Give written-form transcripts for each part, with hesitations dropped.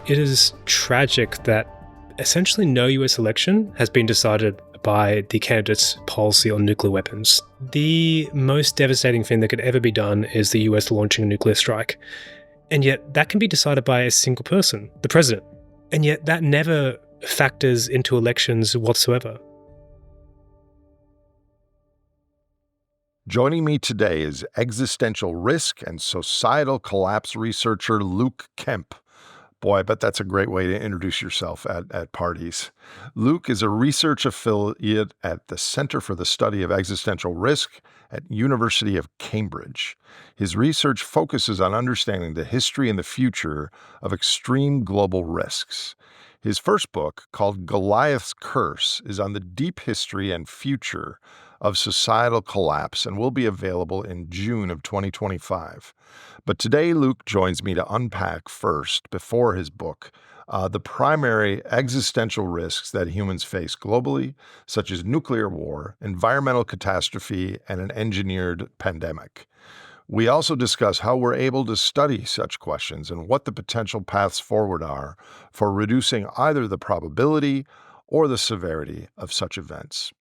It is tragic that essentially no US election has been decided by the candidate's policy on nuclear weapons. The most devastating thing that could ever be done is the US launching a nuclear strike. And yet that can be decided by a single person, the president. And yet that never factors into elections whatsoever. Joining me today is existential risk and societal collapse researcher Luke Kemp. Boy, I bet that's a great way to introduce yourself at parties. Luke is a research affiliate at the Center for the Study of Existential Risk at University of Cambridge. His research focuses on understanding the history and the future of extreme global risks. His first book, called Goliath's Curse, is on the deep history and future of societal collapse and will be available in June of 2025. But today, Luke joins me to unpack first, before his book, the primary existential risks that humans face globally, such as nuclear war, environmental catastrophe, and an engineered pandemic. We also discuss how we're able to study such questions and what the potential paths forward are for reducing either the probability or the severity of such events.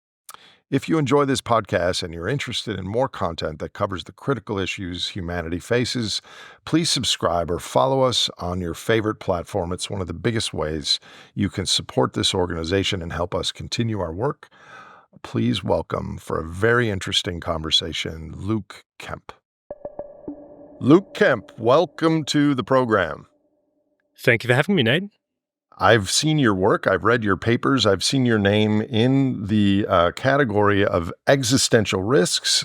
If you enjoy this podcast and you're interested in more content that covers the critical issues humanity faces, please subscribe or follow us on your favorite platform. It's one of the biggest ways you can support this organization and help us continue our work. Please welcome, for a very interesting conversation, Luke Kemp. Luke Kemp, welcome to the program. Thank you for having me, Nate. I've seen your work. I've read your papers. I've seen your name in the category of existential risks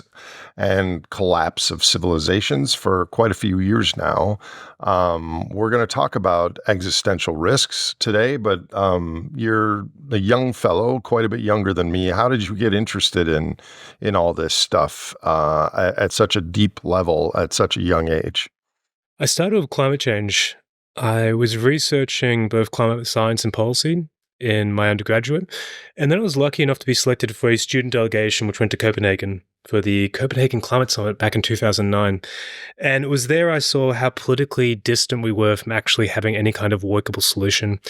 and collapse of civilizations for quite a few years now. We're going to talk about existential risks today, but you're a young fellow, quite a bit younger than me. How did you get interested in all this stuff at such a deep level at such a young age? I started with climate change. I was researching both climate science and policy in my undergraduate, and then I was lucky enough to be selected for a student delegation which went to Copenhagen for the Copenhagen Climate Summit back in 2009. And it was there I saw how politically distant we were from actually having any kind of workable solution.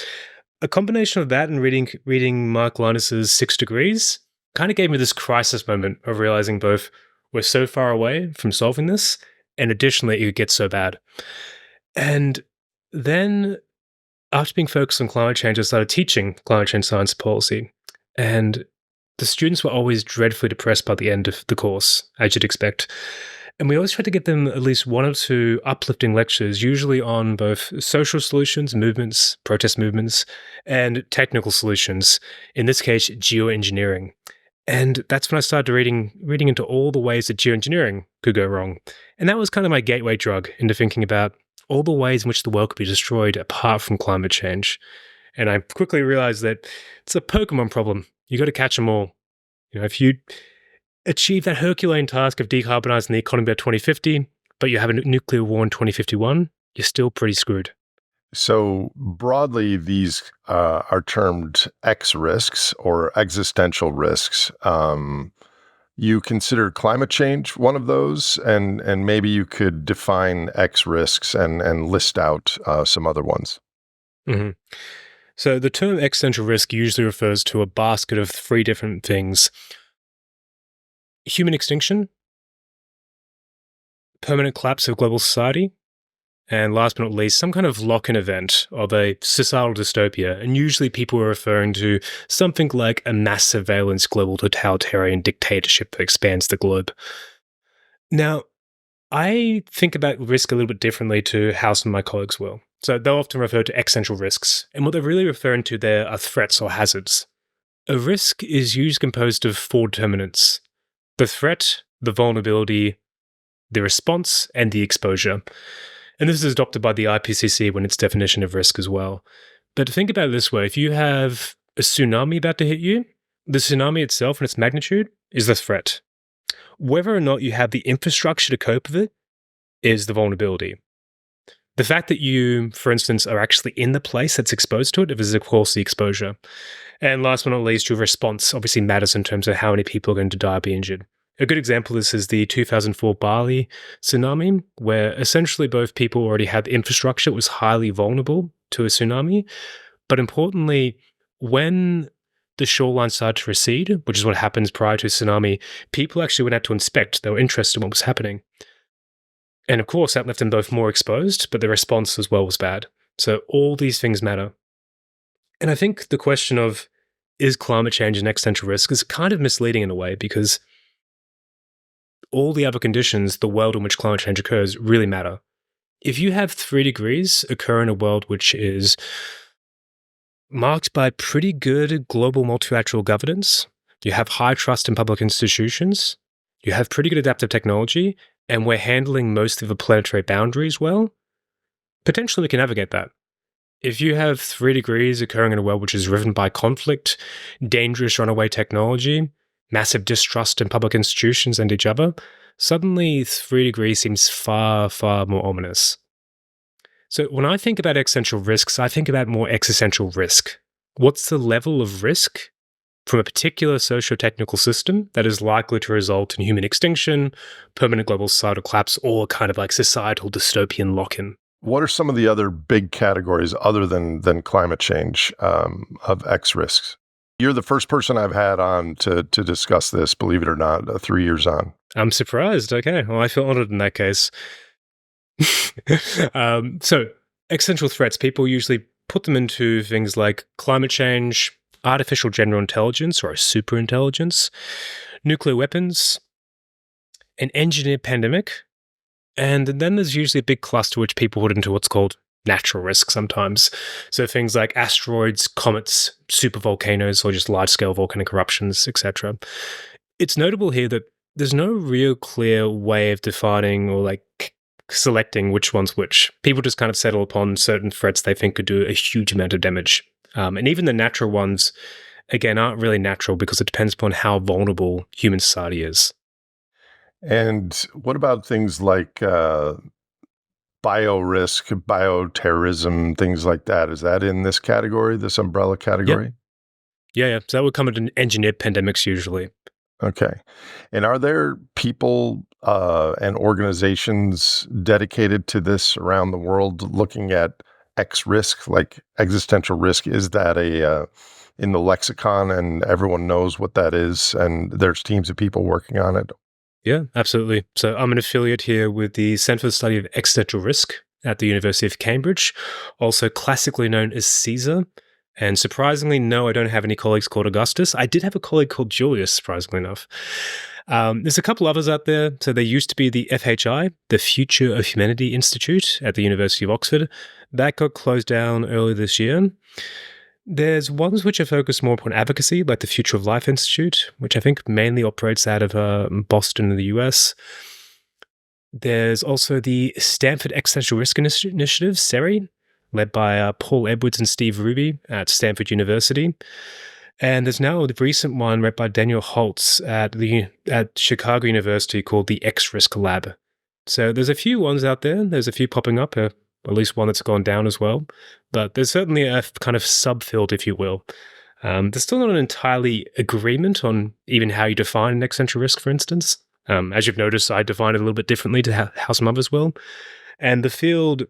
A combination of that and reading Mark Linus's 6 Degrees kind of gave me this crisis moment of realizing both we're so far away from solving this, and additionally it could get so bad. And then, after being focused on climate change, I started teaching climate change science policy. And the students were always dreadfully depressed by the end of the course, as you'd expect. And we always tried to get them at least 1 or 2 uplifting lectures, usually on both social solutions, movements, protest movements, and technical solutions, in this case, geoengineering. And that's when I started reading into all the ways that geoengineering could go wrong. And that was kind of my gateway drug into thinking about all the ways in which the world could be destroyed apart from climate change. And I quickly realized that it's a Pokemon problem. You got to catch them all. If you achieve that Herculean task of decarbonizing the economy by 2050, but you have a nuclear war in 2051, you're still pretty screwed. So broadly, these are termed X risks or existential risks. You consider climate change one of those, and maybe you could define X risks and list out some other ones. Mm-hmm. So the term existential risk usually refers to a basket of 3 different things: human extinction, permanent collapse of global society, and last but not least, some kind of lock-in event of a societal dystopia. And usually people are referring to something like a mass surveillance global totalitarian dictatorship that expands the globe. Now, I think about risk a little bit differently to how some of my colleagues will. So they'll often refer to existential risks. And what they're really referring to there are threats or hazards. A risk is usually composed of 4 determinants: the threat, the vulnerability, the response, and the exposure. And this is adopted by the IPCC when its definition of risk as well. But think about it this way: if you have a tsunami about to hit you, the tsunami itself and its magnitude is the threat. Whether or not you have the infrastructure to cope with it is the vulnerability. The fact that you, for instance, are actually in the place that's exposed to it is, of course, the exposure. And last but not least, your response obviously matters in terms of how many people are going to die or be injured. A good example of this is the 2004 Bali tsunami, where essentially both people already had the infrastructure that was highly vulnerable to a tsunami. But importantly, when the shoreline started to recede, which is what happens prior to a tsunami, people actually went out to inspect. They were interested in what was happening. And of course, that left them both more exposed, but the response as well was bad. So all these things matter. And I think the question of is climate change an existential risk is kind of misleading in a way, because all the other conditions, the world in which climate change occurs, really matter. If you have 3 degrees occur in a world which is marked by pretty good global multilateral governance, you have high trust in public institutions, you have pretty good adaptive technology, and we're handling most of the planetary boundaries well, potentially we can navigate that. If you have 3 degrees occurring in a world which is riven by conflict, dangerous runaway technology, massive distrust in public institutions and each other, suddenly 3 degrees seems far, far more ominous. So when I think about existential risks, I think about more existential risk. What's the level of risk from a particular socio-technical system that is likely to result in human extinction, permanent global societal collapse, or kind of like societal dystopian lock-in? What are some of the other big categories other than climate change of X risks? You're the first person I've had on to discuss this, believe it or not, 3 years on. I'm surprised. Okay. Well, I feel honored in that case. So, existential threats, people usually put them into things like climate change, artificial general intelligence or superintelligence, nuclear weapons, an engineered pandemic, and then there's usually a big cluster which people put into what's called natural risk sometimes. So things like asteroids, comets, supervolcanoes, or just large-scale volcanic eruptions, etc. It's notable here that there's no real clear way of defining or like selecting which one's which. People just kind of settle upon certain threats they think could do a huge amount of damage. And even the natural ones, again, aren't really natural because it depends upon how vulnerable human society is. And what about things like bio-risk, bioterrorism, things like that? Is that in this category, this umbrella category? Yeah. So that would come into engineered pandemics usually. Okay. And are there people and organizations dedicated to this around the world looking at X risk, like existential risk? Is that in the lexicon and everyone knows what that is and there's teams of people working on it? Yeah, absolutely. So I'm an affiliate here with the Centre for the Study of Existential Risk at the University of Cambridge, also classically known as CSER. And surprisingly, no, I don't have any colleagues called Augustus. I did have a colleague called Julius, surprisingly enough. There's a couple others out there. So there used to be the FHI, the Future of Humanity Institute at the University of Oxford. That got closed down earlier this year. There's ones which are focused more upon advocacy, like the Future of Life Institute, which I think mainly operates out of Boston in the US. There's also the Stanford Existential Risk Initiative, SERI, led by Paul Edwards and Steve Ruby at Stanford University. And there's now a recent one led by Daniel Holtz at Chicago University called the X-Risk Lab. So there's a few ones out there. There's a few popping up, at least one that's gone down as well. But there's certainly a kind of subfield, if you will. There's still not an entirely agreement on even how you define an existential risk, for instance. As you've noticed, I define it a little bit differently to how some others will. And the field,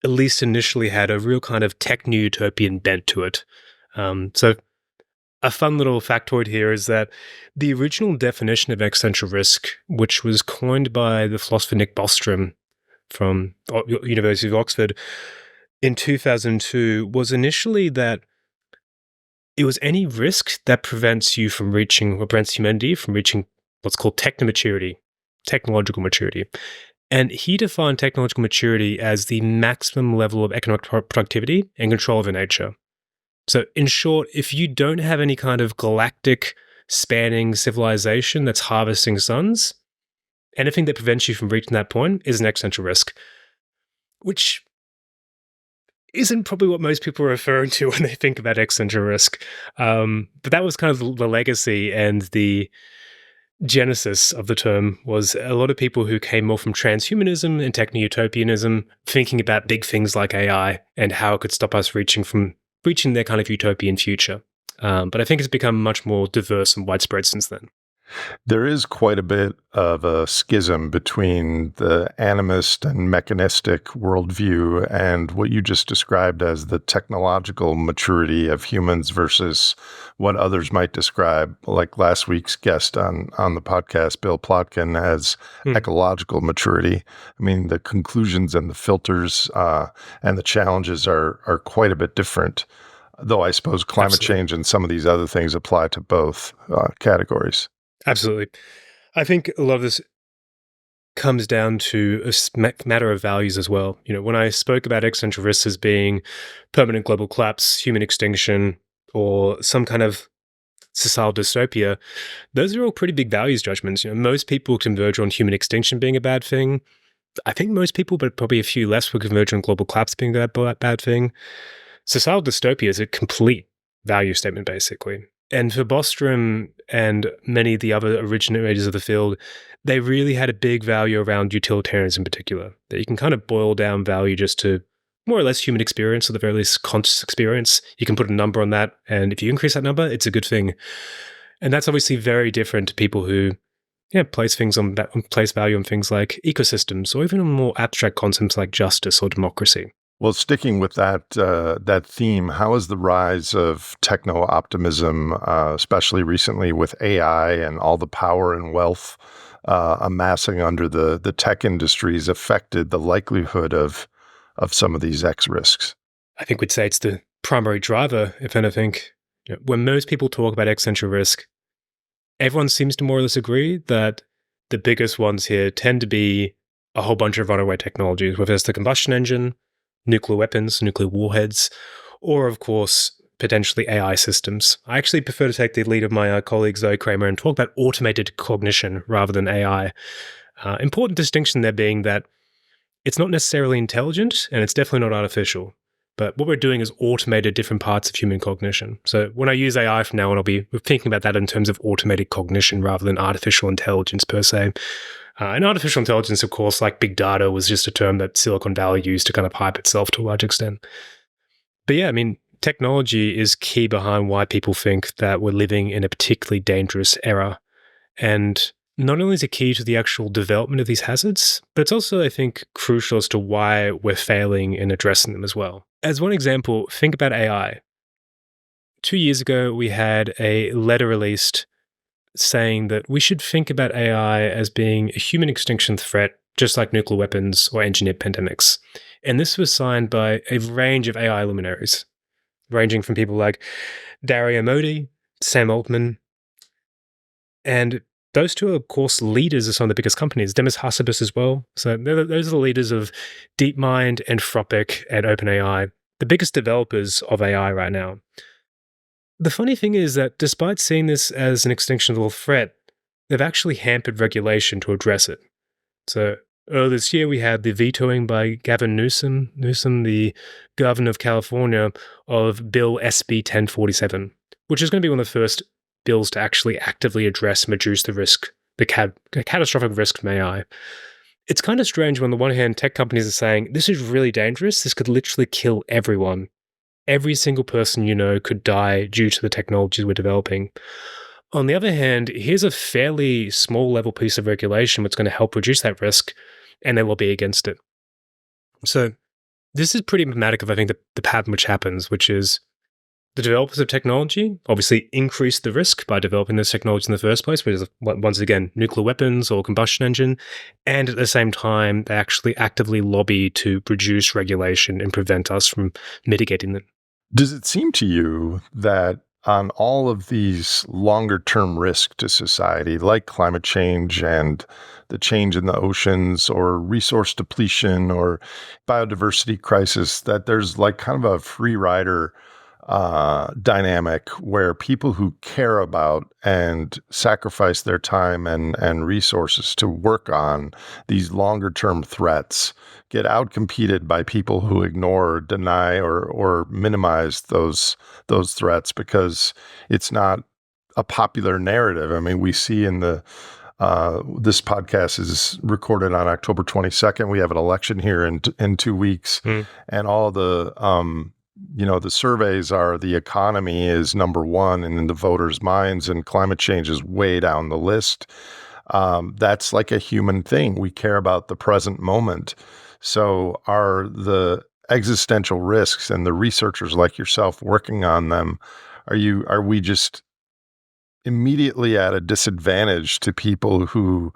at least initially, had a real kind of techno-utopian bent to it. So a fun little factoid here is that the original definition of existential risk, which was coined by the philosopher Nick Bostrom from University of Oxford in 2002, was initially that it was any risk that prevents you from reaching, or prevents humanity from reaching what's called technomaturity, technological maturity. And he defined technological maturity as the maximum level of economic productivity and control over nature. So in short, if you don't have any kind of galactic spanning civilization that's harvesting suns, anything that prevents you from reaching that point is an existential risk, which isn't probably what most people are referring to when they think about existential risk. But that was kind of the legacy and the genesis of the term, was a lot of people who came more from transhumanism and techno-utopianism thinking about big things like AI and how it could stop us reaching their kind of utopian future. But I think it's become much more diverse and widespread since then. There is quite a bit of a schism between the animist and mechanistic worldview and what you just described as the technological maturity of humans versus what others might describe, like last week's guest on the podcast, Bill Plotkin, as ecological maturity. I mean, the conclusions and the filters and the challenges are quite a bit different, though I suppose climate Absolutely. change and some of these other things apply to both categories. Absolutely. I think a lot of this comes down to a matter of values as well. When I spoke about existential risks as being permanent global collapse, human extinction, or some kind of societal dystopia, those are all pretty big values judgments. Most people converge on human extinction being a bad thing. I think most people, but probably a few less, will converge on global collapse being a bad thing. Societal dystopia is a complete value statement, basically. And for Bostrom and many of the other originators of the field, they really had a big value around utilitarianism in particular, that you can kind of boil down value just to more or less human experience, or the very least conscious experience. You can put a number on that, and if you increase that number, it's a good thing. And that's obviously very different to people who place value on things like ecosystems, or even on more abstract concepts like justice or democracy. Well, sticking with that theme, how is the rise of techno-optimism, especially recently with AI and all the power and wealth amassing under the tech industries, affected the likelihood of some of these X risks? I think we'd say it's the primary driver, if anything. When most people talk about existential risk, everyone seems to more or less agree that the biggest ones here tend to be a whole bunch of runaway technologies, whether it's the combustion engine, nuclear weapons, nuclear warheads, or, of course, potentially AI systems. I actually prefer to take the lead of my colleague Zoe Kramer and talk about automated cognition rather than AI. Important distinction there being that it's not necessarily intelligent, and it's definitely not artificial. But what we're doing is automated different parts of human cognition. So when I use AI from now on, I'll be thinking about that in terms of automated cognition rather than artificial intelligence per se. And artificial intelligence, of course, like big data, was just a term that Silicon Valley used to kind of hype itself to a large extent. But yeah, I mean, technology is key behind why people think that we're living in a particularly dangerous era. And not only is it key to the actual development of these hazards, but it's also, I think, crucial as to why we're failing in addressing them as well. As one example, think about AI. 2 years ago, we had a letter released saying that we should think about AI as being a human extinction threat, just like nuclear weapons or engineered pandemics. And this was signed by a range of AI luminaries, ranging from people like Dario Modi, Sam Altman, and those two are, of course, leaders of some of the biggest companies, Demis Hassabis as well. So those are the leaders of DeepMind, Anthropic, and OpenAI, the biggest developers of AI right now. The funny thing is that despite seeing this as an extinction-level threat, they've actually hampered regulation to address it. So earlier this year, we had the vetoing by Gavin Newsom, the governor of California, of Bill SB 1047, which is going to be one of the first bills to actually actively address and reduce the risk, the catastrophic risk from AI. It's kind of strange when, on the one hand, tech companies are saying, this is really dangerous, this could literally kill everyone. Every single person you know could die due to the technologies we're developing. On the other hand, here's a fairly small level piece of regulation that's going to help reduce that risk, and they lobby against it. So this is pretty emblematic of, I think, the pattern which happens, which is the developers of technology obviously increase the risk by developing this technology in the first place, which is, once again, nuclear weapons or combustion engine. And at the same time, they actually actively lobby to reduce regulation and prevent us from mitigating them. Does it seem to you that on all of these longer-term risks to society, like climate change and the change in the oceans or resource depletion or biodiversity crisis, that there's like kind of a free rider dynamic where people who care about and sacrifice their time and resources to work on these longer term threats get outcompeted by people who ignore, deny, or minimize those threats because it's not a popular narrative? I mean, we see in the this podcast is recorded on October 22nd. We have an election here in 2 weeks, and all the the surveys are the economy is number one and in the voters' minds, and climate change is way down the list. That's like a human thing. We care about the present moment. So are the existential risks and the researchers like yourself working on them, are we just immediately at a disadvantage to people who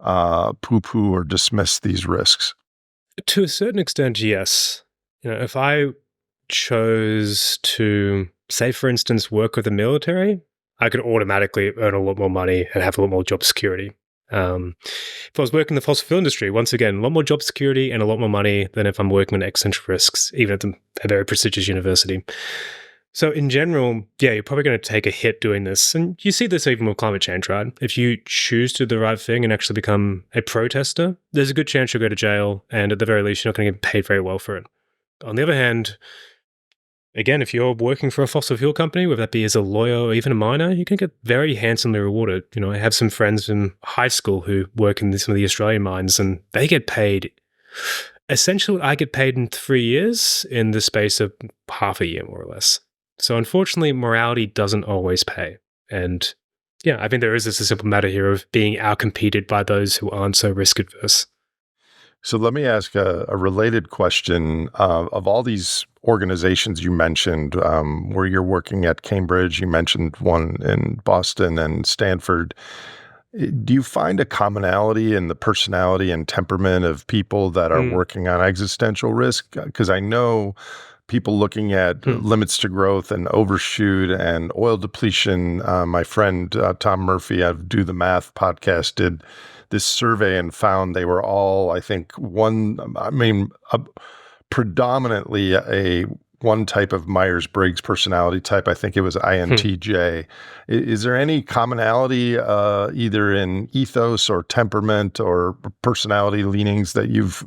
poo-poo or dismiss these risks? To a certain extent, yes. If I chose to, say, for instance, work with the military, I could automatically earn a lot more money and have a lot more job security. If I was working in the fossil fuel industry, once again, a lot more job security and a lot more money than if I'm working on existential risks, even at a very prestigious university. So in general, yeah, you're probably going to take a hit doing this. And you see this even with climate change, right? If you choose to do the right thing and actually become a protester, there's a good chance you'll go to jail. And at the very least, you're not going to get paid very well for it. On the other hand, again, if you're working for a fossil fuel company, whether that be as a lawyer or even a miner, you can get very handsomely rewarded. I have some friends in high school who work in some of the Australian mines, and they get paid. Essentially, I get paid in 3 years in the space of half a year, more or less. So unfortunately, morality doesn't always pay. And yeah, I think there is this simple matter here of being outcompeted by those who aren't so risk adverse. So let me ask a related question. Of all these organizations you mentioned, where you're working at Cambridge, you mentioned one in Boston and Stanford. Do you find a commonality in the personality and temperament of people that are working on existential risk? Because I know people looking at limits to growth and overshoot and oil depletion. My friend Tom Murphy of Do the Math podcast did this survey and found they were all, I think, predominantly a one type of Myers-Briggs personality type. I think it was INTJ. Is there any commonality either in ethos or temperament or personality leanings that you've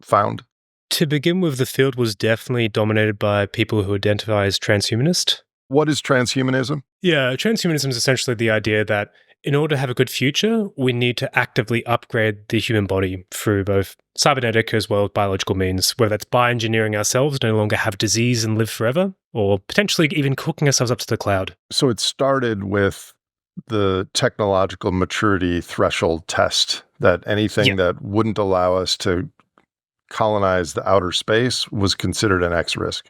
found? To begin with, the field was definitely dominated by people who identify as transhumanist. What is transhumanism? Yeah, transhumanism is essentially the idea that in order to have a good future, we need to actively upgrade the human body through both cybernetic as well as biological means, whether that's bioengineering ourselves, no longer have disease and live forever, or potentially even cooking ourselves up to the cloud. So it started with the technological maturity threshold test, that anything that wouldn't allow us to colonize the outer space was considered an X risk.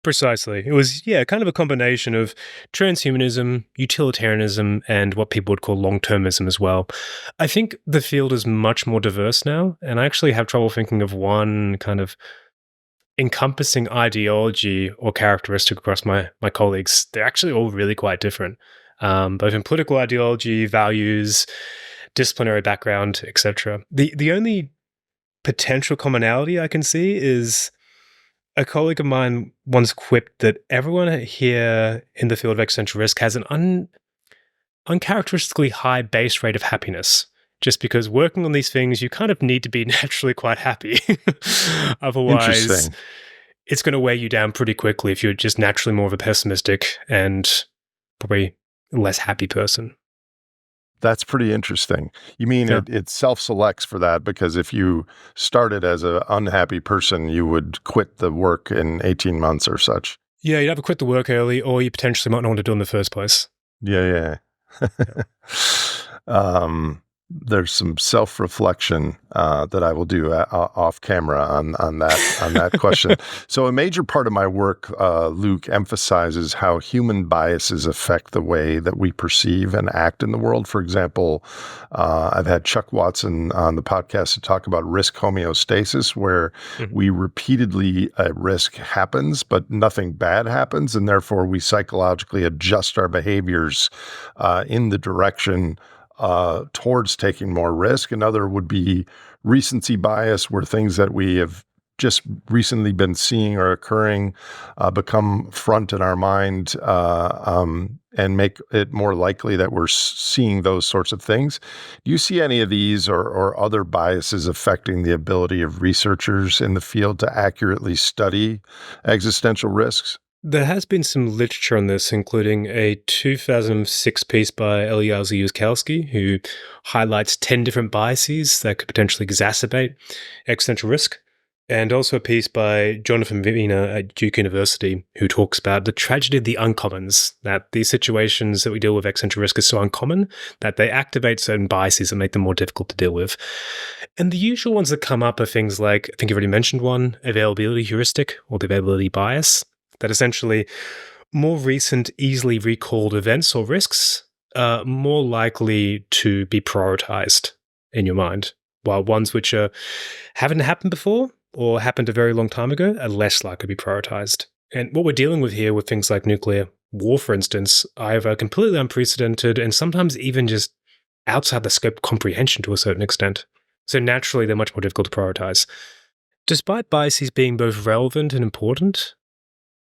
Precisely. It was, kind of a combination of transhumanism, utilitarianism, and what people would call long-termism as well. I think the field is much more diverse now, and I actually have trouble thinking of one kind of encompassing ideology or characteristic across my colleagues. They're actually all really quite different, both in political ideology, values, disciplinary background, etc. The only potential commonality I can see is a colleague of mine once quipped that everyone here in the field of existential risk has an uncharacteristically high base rate of happiness. Just because working on these things, you kind of need to be naturally quite happy. Otherwise, it's going to weigh you down pretty quickly if you're just naturally more of a pessimistic and probably less happy person. That's pretty interesting. You mean it self-selects for that, because if you started as an unhappy person, you would quit the work in 18 months or such. Yeah, you'd either quit the work early or you potentially might not want to do it in the first place. Yeah. There's some self-reflection that I will do off camera on that question. So a major part of my work, Luke, emphasizes how human biases affect the way that we perceive and act in the world. For example, I've had Chuck Watson on the podcast to talk about risk homeostasis, where we repeatedly a risk happens, but nothing bad happens, and therefore we psychologically adjust our behaviors in the direction towards taking more risk. Another would be recency bias, where things that we have just recently been seeing or occurring become front in our mind and make it more likely that we're seeing those sorts of things. Do you see any of these or other biases affecting the ability of researchers in the field to accurately study existential risks? There has been some literature on this, including a 2006 piece by Eliezer Yudkowsky, who highlights 10 different biases that could potentially exacerbate existential risk. and also a piece by Jonathan Vina at Duke University, who talks about the tragedy of the uncommons, that these situations that we deal with existential risk are so uncommon that they activate certain biases that make them more difficult to deal with. And the usual ones that come up are things like, I think you've already mentioned one, availability heuristic, or the availability bias, that essentially more recent, easily recalled events or risks are more likely to be prioritized in your mind, while ones which haven't happened before or happened a very long time ago are less likely to be prioritized. And what we're dealing with here with things like nuclear war, for instance, are either completely unprecedented and sometimes even just outside the scope of comprehension to a certain extent. So naturally, they're much more difficult to prioritize. Despite biases being both relevant and important,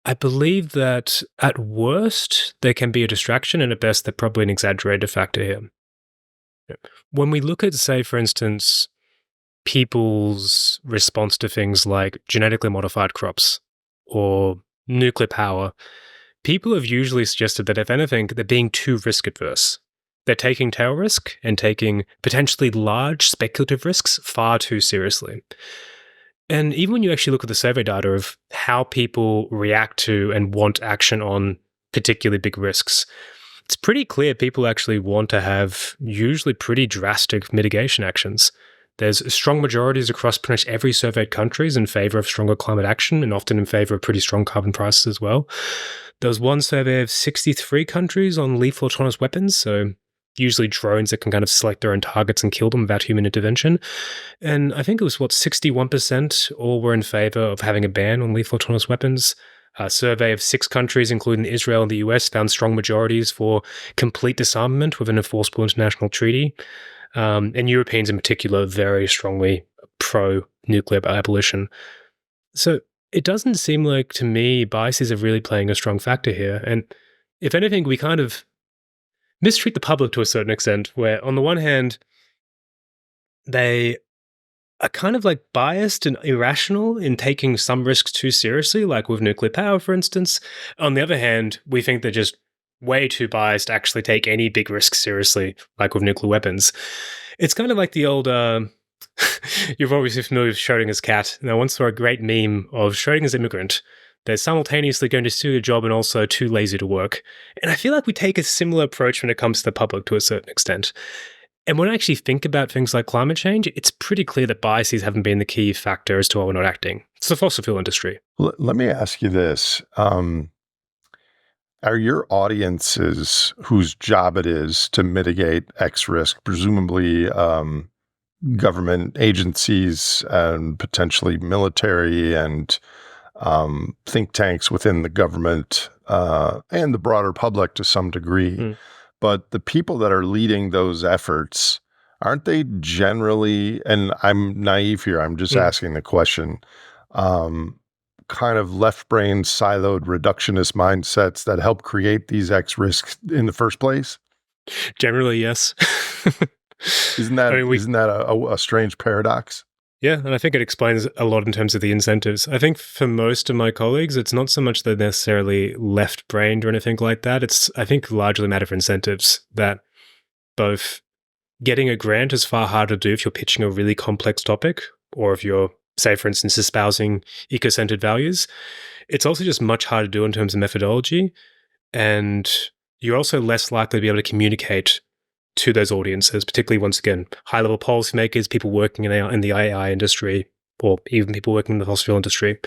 I believe that at worst, they can be a distraction, and at best, they're probably an exaggerated factor here. When we look at, say, for instance, people's response to things like genetically modified crops or nuclear power, people have usually suggested that, if anything, they're being too risk adverse. They're taking tail risk and taking potentially large speculative risks far too seriously. And even when you actually look at the survey data of how people react to and want action on particularly big risks, it's pretty clear people actually want to have usually pretty drastic mitigation actions. There's strong majorities across pretty much every surveyed countries in favor of stronger climate action and often in favor of pretty strong carbon prices as well. There was one survey of 63 countries on lethal autonomous weapons, so usually drones that can kind of select their own targets and kill them without human intervention. And I think it was, 61% all were in favor of having a ban on lethal autonomous weapons. A survey of 6 countries, including Israel and the US, found strong majorities for complete disarmament with an enforceable international treaty. And Europeans in particular very strongly pro-nuclear abolition. So it doesn't seem like, to me, biases are really playing a strong factor here. And if anything, we kind of mistreat the public to a certain extent, where on the one hand, they are kind of like biased and irrational in taking some risks too seriously, like with nuclear power, for instance. On the other hand, we think they're just way too biased to actually take any big risks seriously, like with nuclear weapons. It's kind of like the old, you're obviously familiar with Schrodinger's cat. And I once saw a great meme of Schrodinger's immigrant. They're simultaneously going to do a job and also too lazy to work. And I feel like we take a similar approach when it comes to the public to a certain extent. And when I actually think about things like climate change, it's pretty clear that biases haven't been the key factor as to why we're not acting. It's the fossil fuel industry. Let me ask you this. Are your audiences whose job it is to mitigate X risk, presumably government agencies and potentially military and think tanks within the government and the broader public to some degree. But the people that are leading those efforts, aren't they generally, and I'm naive here, I'm just asking the question, kind of left-brain, siloed, reductionist mindsets that help create these X risks in the first place? Generally, yes. Isn't that a strange paradox? Yeah, and I think it explains a lot in terms of the incentives. I think for most of my colleagues, it's not so much that they're necessarily left-brained or anything like that. It's, I think, largely a matter of incentives, that both getting a grant is far harder to do if you're pitching a really complex topic, or if you're, say, for instance, espousing eco-centered values. It's also just much harder to do in terms of methodology, and you're also less likely to be able to communicate to those audiences, particularly, once again, high-level policymakers, people working in the AI industry, or even people working in the fossil fuel industry.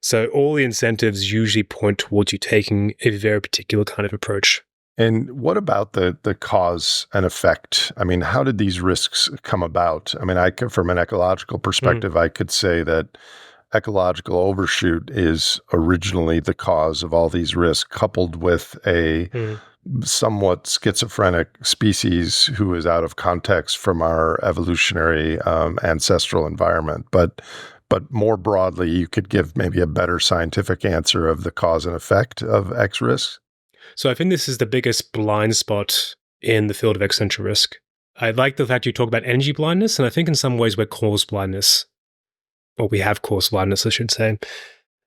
So all the incentives usually point towards you taking a very particular kind of approach. And what about the cause and effect? I mean, how did these risks come about? I mean, from an ecological perspective, I could say that ecological overshoot is originally the cause of all these risks, coupled with a somewhat schizophrenic species who is out of context from our evolutionary ancestral environment. But more broadly, you could give maybe a better scientific answer of the cause and effect of X risks. So I think this is the biggest blind spot in the field of existential risk. I like the fact you talk about energy blindness, and I think in some ways we're cause blindness, or we have cause blindness, I should say.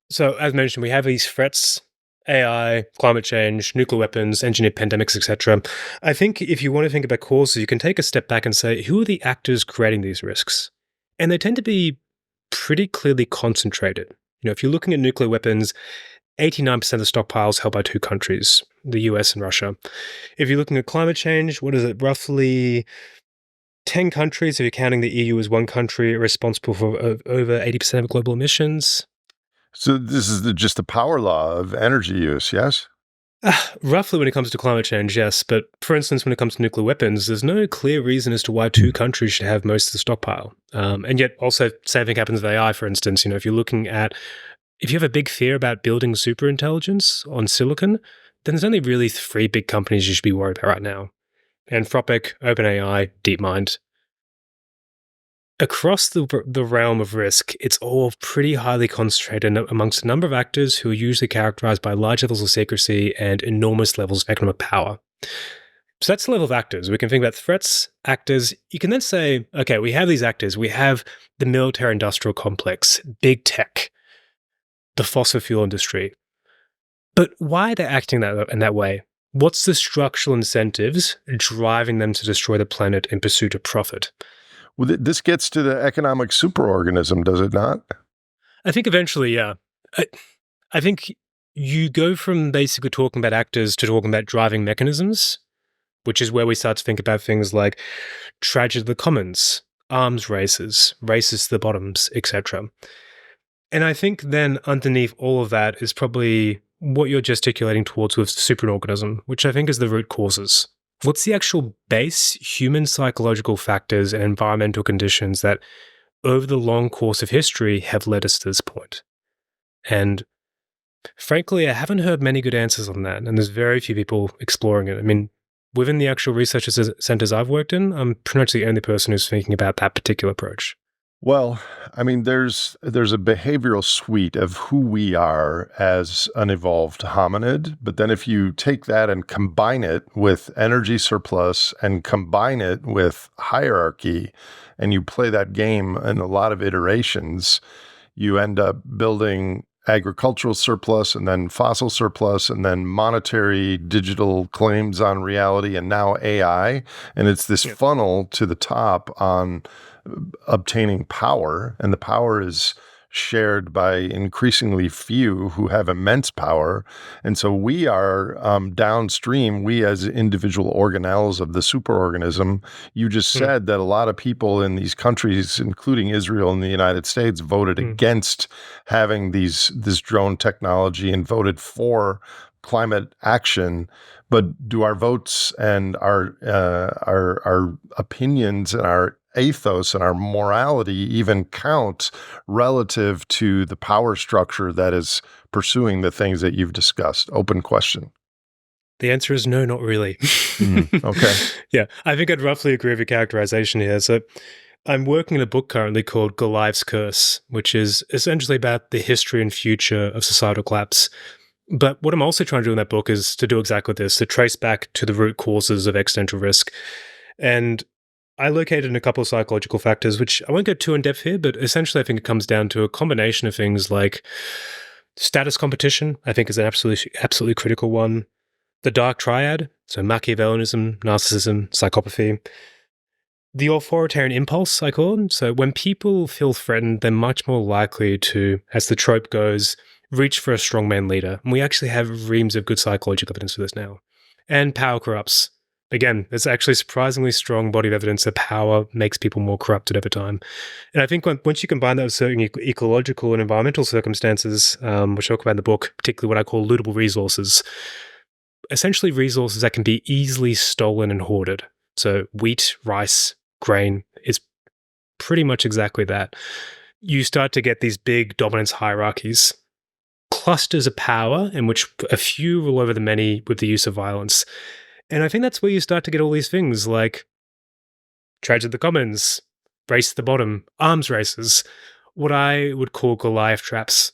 So as mentioned, we have these threats: AI, climate change, nuclear weapons, engineered pandemics, etc. I think if you want to think about causes, you can take a step back and say, who are the actors creating these risks? And they tend to be pretty clearly concentrated. If you're looking at nuclear weapons, 89% of the stockpiles held by two countries, the US and Russia. If you're looking at climate change, what is it? Roughly 10 countries, if you're counting the EU as one country, are responsible for over 80% of global emissions. So this is just the power law of energy use, yes? Roughly when it comes to climate change, yes. But for instance, when it comes to nuclear weapons, there's no clear reason as to why two countries should have most of the stockpile. And yet also, same thing happens with AI, for instance. If you have a big fear about building superintelligence on silicon, then there's only really three big companies you should be worried about right now. Anthropic, OpenAI, DeepMind. Across the realm of risk, it's all pretty highly concentrated amongst a number of actors who are usually characterized by large levels of secrecy and enormous levels of economic power. So that's the level of actors. We can think about threats, actors. You can then say, okay, we have these actors. We have the military-industrial complex, big tech, the fossil fuel industry. But why are they acting in that way? What's the structural incentives driving them to destroy the planet in pursuit of profit? Well, this gets to the economic superorganism, does it not? I think eventually, yeah. I think you go from basically talking about actors to talking about driving mechanisms, which is where we start to think about things like tragedy of the commons, arms races, races to the bottoms, etc. And I think then underneath all of that is probably what you're gesticulating towards with superorganism, which I think is the root causes. What's the actual base human psychological factors and environmental conditions that over the long course of history have led us to this point? And frankly, I haven't heard many good answers on that, and there's very few people exploring it. I mean, within the actual research centers I've worked in, I'm pretty much the only person who's thinking about that particular approach. Well, I mean, there's a behavioral suite of who we are as an evolved hominid, but then if you take that and combine it with energy surplus and combine it with hierarchy, and you play that game in a lot of iterations, you end up building agricultural surplus and then fossil surplus and then monetary digital claims on reality and now AI. And it's this funnel to the top on obtaining power, and the power is shared by increasingly few who have immense power. And so we are downstream, we as individual organelles of the superorganism. You just said that a lot of people in these countries, including Israel and the United States, voted against having this drone technology and voted for climate action. But do our votes and our opinions and our ethos and our morality even count relative to the power structure that is pursuing the things that you've discussed? Open question. The answer is no, not really. Okay. Yeah, I think I'd roughly agree with your characterization here. So I'm working in a book currently called Goliath's Curse, which is essentially about the history and future of societal collapse. But what I'm also trying to do in that book is to do exactly this, to trace back to the root causes of existential risk. And I located in a couple of psychological factors, which I won't go too in-depth here, but essentially I think it comes down to a combination of things like status competition, I think is an absolutely critical one. The dark triad, so Machiavellianism, narcissism, psychopathy. The authoritarian impulse, I call it. So when people feel threatened, they're much more likely to, as the trope goes, reach for a strongman leader. And we actually have reams of good psychological evidence for this now. And power corrupts. Again, there's actually a surprisingly strong body of evidence that power makes people more corrupted over time. And I think once you combine that with certain ecological and environmental circumstances, which I talk about in the book, particularly what I call lootable resources, essentially resources that can be easily stolen and hoarded. So wheat, rice, grain is pretty much exactly that. You start to get these big dominance hierarchies, clusters of power in which a few rule over the many with the use of violence. And I think that's where you start to get all these things like tragedy of the commons, race to the bottom, arms races, what I would call Goliath traps.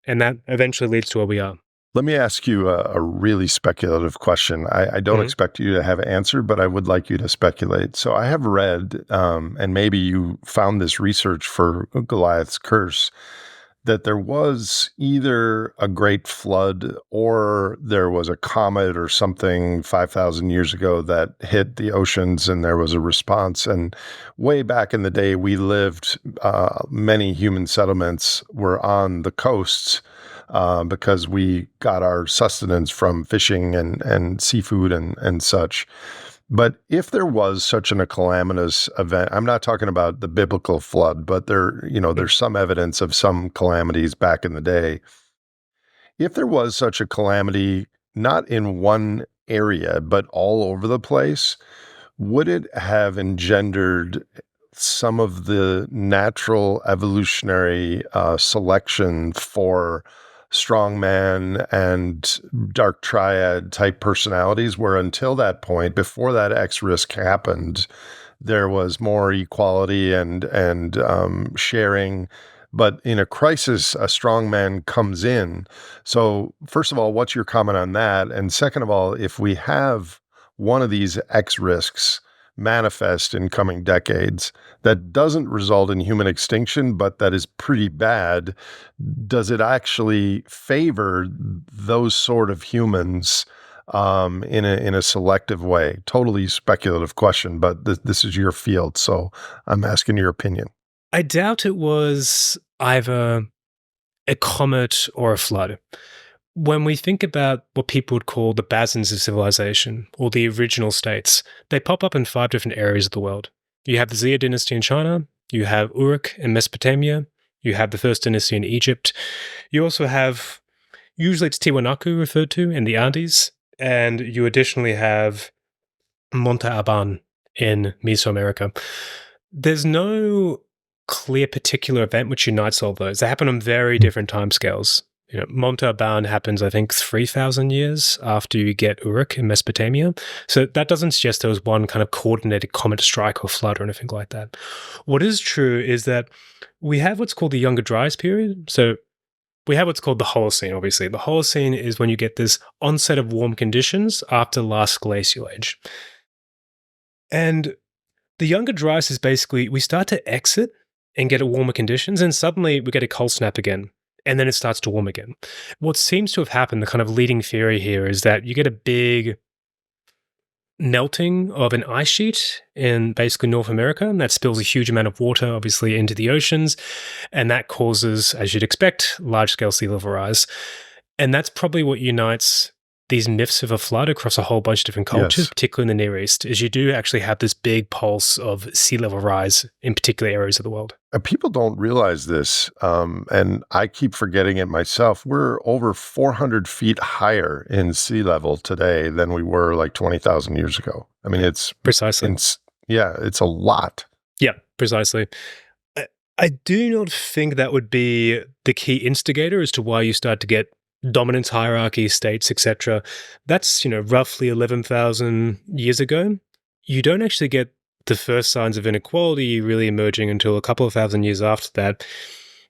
And that eventually leads to where we are. Let me ask you a really speculative question. I don't expect you to have an answer, but I would like you to speculate. So I have read, and maybe you found this research for Goliath's Curse, that there was either a great flood or there was a comet or something 5,000 years ago that hit the oceans and there was a response. And way back in the day, we lived, many human settlements were on the coasts because we got our sustenance from fishing and seafood and such. But if there was such a calamitous event, I'm not talking about the biblical flood, but there's some evidence of some calamities back in the day. If there was such a calamity, not in one area, but all over the place, would it have engendered some of the natural evolutionary selection for strongman and dark triad type personalities, where until that point, before that X risk happened, there was more equality and sharing. But in a crisis, a strongman comes in. So first of all, what's your comment on that? And second of all, if we have one of these X risks manifest in coming decades that doesn't result in human extinction, but that is pretty bad, does it actually favor those sort of humans in a selective way? Totally speculative question, but this is your field, so I'm asking your opinion. I doubt it was either a comet or a flood. When we think about what people would call the basins of civilization, or the original states, they pop up in 5 different areas of the world. You have the Xia dynasty in China, you have Uruk in Mesopotamia, you have the First Dynasty in Egypt, you also have, usually it's Tiwanaku referred to in the Andes, and you additionally have Monte Alban in Mesoamerica. There's no clear particular event which unites all those. They happen on very different timescales. Monte Alban happens, I think, 3,000 years after you get Uruk in Mesopotamia. So that doesn't suggest there was one kind of coordinated comet strike or flood or anything like that. What is true is that we have what's called the Younger Dryas period. So we have what's called the Holocene, obviously. The Holocene is when you get this onset of warm conditions after the last glacial age. And the Younger Dryas is basically, we start to exit and get warmer conditions, and suddenly we get a cold snap again. And then it starts to warm again. What seems to have happened, the kind of leading theory here, is that you get a big melting of an ice sheet in basically North America, and that spills a huge amount of water, obviously, into the oceans. And that causes, as you'd expect, large-scale sea level rise. And that's probably what unites these myths of a flood across a whole bunch of different cultures, Yes. particularly in the Near East, is you do actually have this big pulse of sea level rise in particular areas of the world. People don't realize this, and I keep forgetting it myself. We're over 400 feet higher in sea level today than we were like 20,000 years ago. I mean, it's Precisely. it's a lot. Yeah, precisely. I do not think that would be the key instigator as to why you start to get dominance hierarchy, states, etc. That's, roughly 11,000 years ago. You don't actually get the first signs of inequality really emerging until a couple of thousand years after that.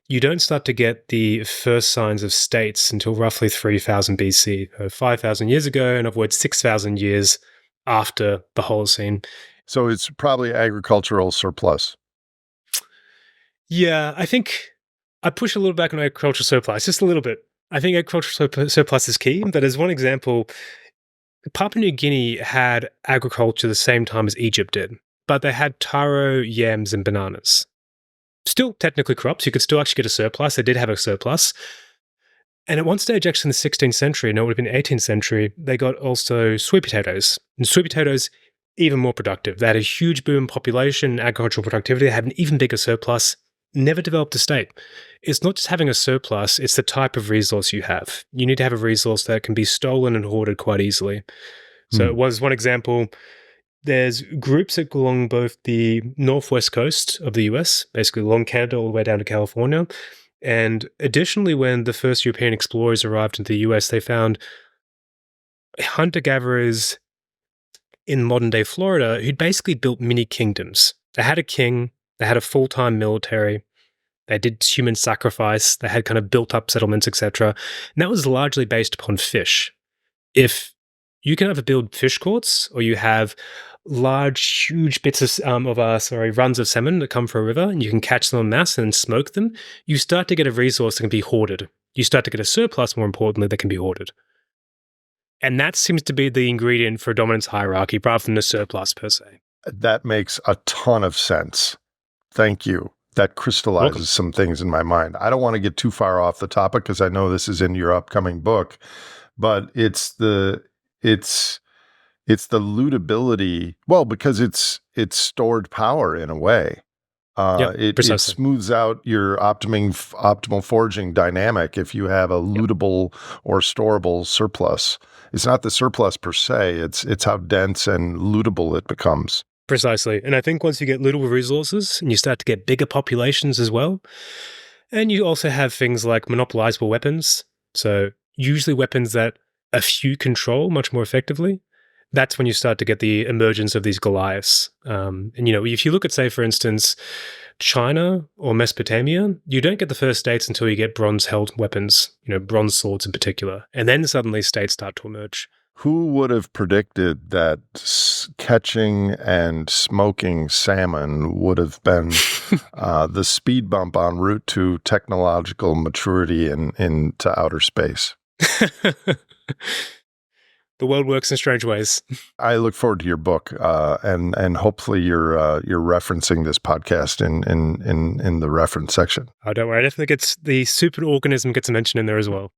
You don't start to get the first signs of states until roughly 3000 BC, 5,000 years ago, and upwards 6,000 years after the Holocene. So it's probably agricultural surplus. Yeah, I think I push a little back on agricultural surplus, just a little bit. I think agricultural surplus is key, but as one example, Papua New Guinea had agriculture the same time as Egypt did, but they had taro, yams, and bananas. Still technically crops, you could still actually get a surplus. They did have a surplus. And at one stage, actually in the 16th century, no, it would have been 18th century, they got also sweet potatoes. And sweet potatoes, even more productive. They had a huge boom in population, agricultural productivity. They had an even bigger surplus. Never developed a state. It's not just having a surplus, it's the type of resource you have. You need to have a resource that can be stolen and hoarded quite easily. So it was one example. There's groups along both the northwest coast of the US, basically along Canada all the way down to California. And additionally, when the first European explorers arrived into the US, they found hunter-gatherers in modern-day Florida who'd basically built mini kingdoms. They had a king, they had a full-time military, they did human sacrifice, they had kind of built-up settlements, etc. And that was largely based upon fish. If You can either build fish courts, or you have large, huge bits of runs of salmon that come from a river, and you can catch them en masse and smoke them. You start to get a resource that can be hoarded. You start to get a surplus, more importantly, that can be hoarded. And that seems to be the ingredient for a dominance hierarchy rather than a surplus per se. That makes a ton of sense. Thank you. That crystallizes Welcome. some things in my mind. I don't want to get too far off the topic because I know this is in your upcoming book, but it's the lootability. Well, because it's stored power in a way. It Precisely. smooths out your optimal foraging dynamic if you have a lootable or storable surplus. It's not the surplus per se, it's how dense and lootable it becomes. Precisely. And I think once you get lootable resources and you start to get bigger populations as well, and you also have things like monopolizable weapons, so usually weapons that a few control much more effectively, that's when you start to get the emergence of these Goliaths. And, if you look at, say, for instance, China or Mesopotamia, you don't get the first states until you get bronze-held weapons, bronze swords in particular. And then suddenly states start to emerge. Who would have predicted that catching and smoking salmon would have been the speed bump en route to technological maturity into outer space? The world works in strange ways. I look forward to your book, and hopefully you're referencing this podcast in the reference section. Oh, don't worry. I definitely the superorganism gets a mention in there as well.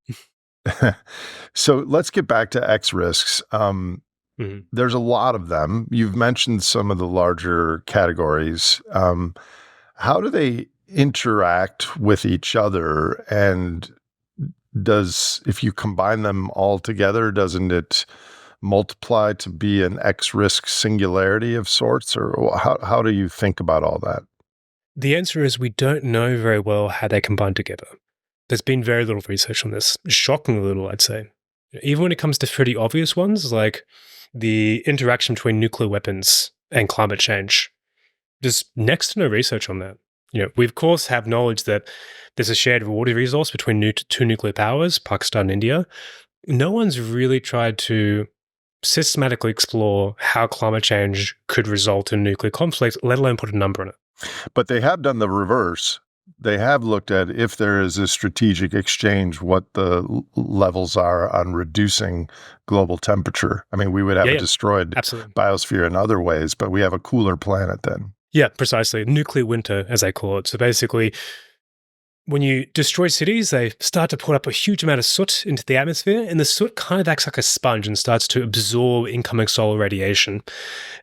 So let's get back to X risks. There's a lot of them. You've mentioned some of the larger categories. How do they interact with each other? And if you combine them all together, doesn't it multiply to be an X risk singularity of sorts? Or how do you think about all that? The answer is we don't know very well how they combine together. There's been very little research on this. Shockingly little, I'd say. Even when it comes to pretty obvious ones, like the interaction between nuclear weapons and climate change, there's next to no research on that. We of course have knowledge that there's a shared water resource between two nuclear powers, Pakistan and India. No one's really tried to systematically explore how climate change could result in nuclear conflict, let alone put a number on it. But they have done the reverse. They have looked at if there is a strategic exchange, what the levels are on reducing global temperature. I mean, we would have a destroyed biosphere in other ways, but we have a cooler planet then. Yeah, precisely. Nuclear winter, as they call it. So basically, when you destroy cities, they start to put up a huge amount of soot into the atmosphere, and the soot kind of acts like a sponge and starts to absorb incoming solar radiation.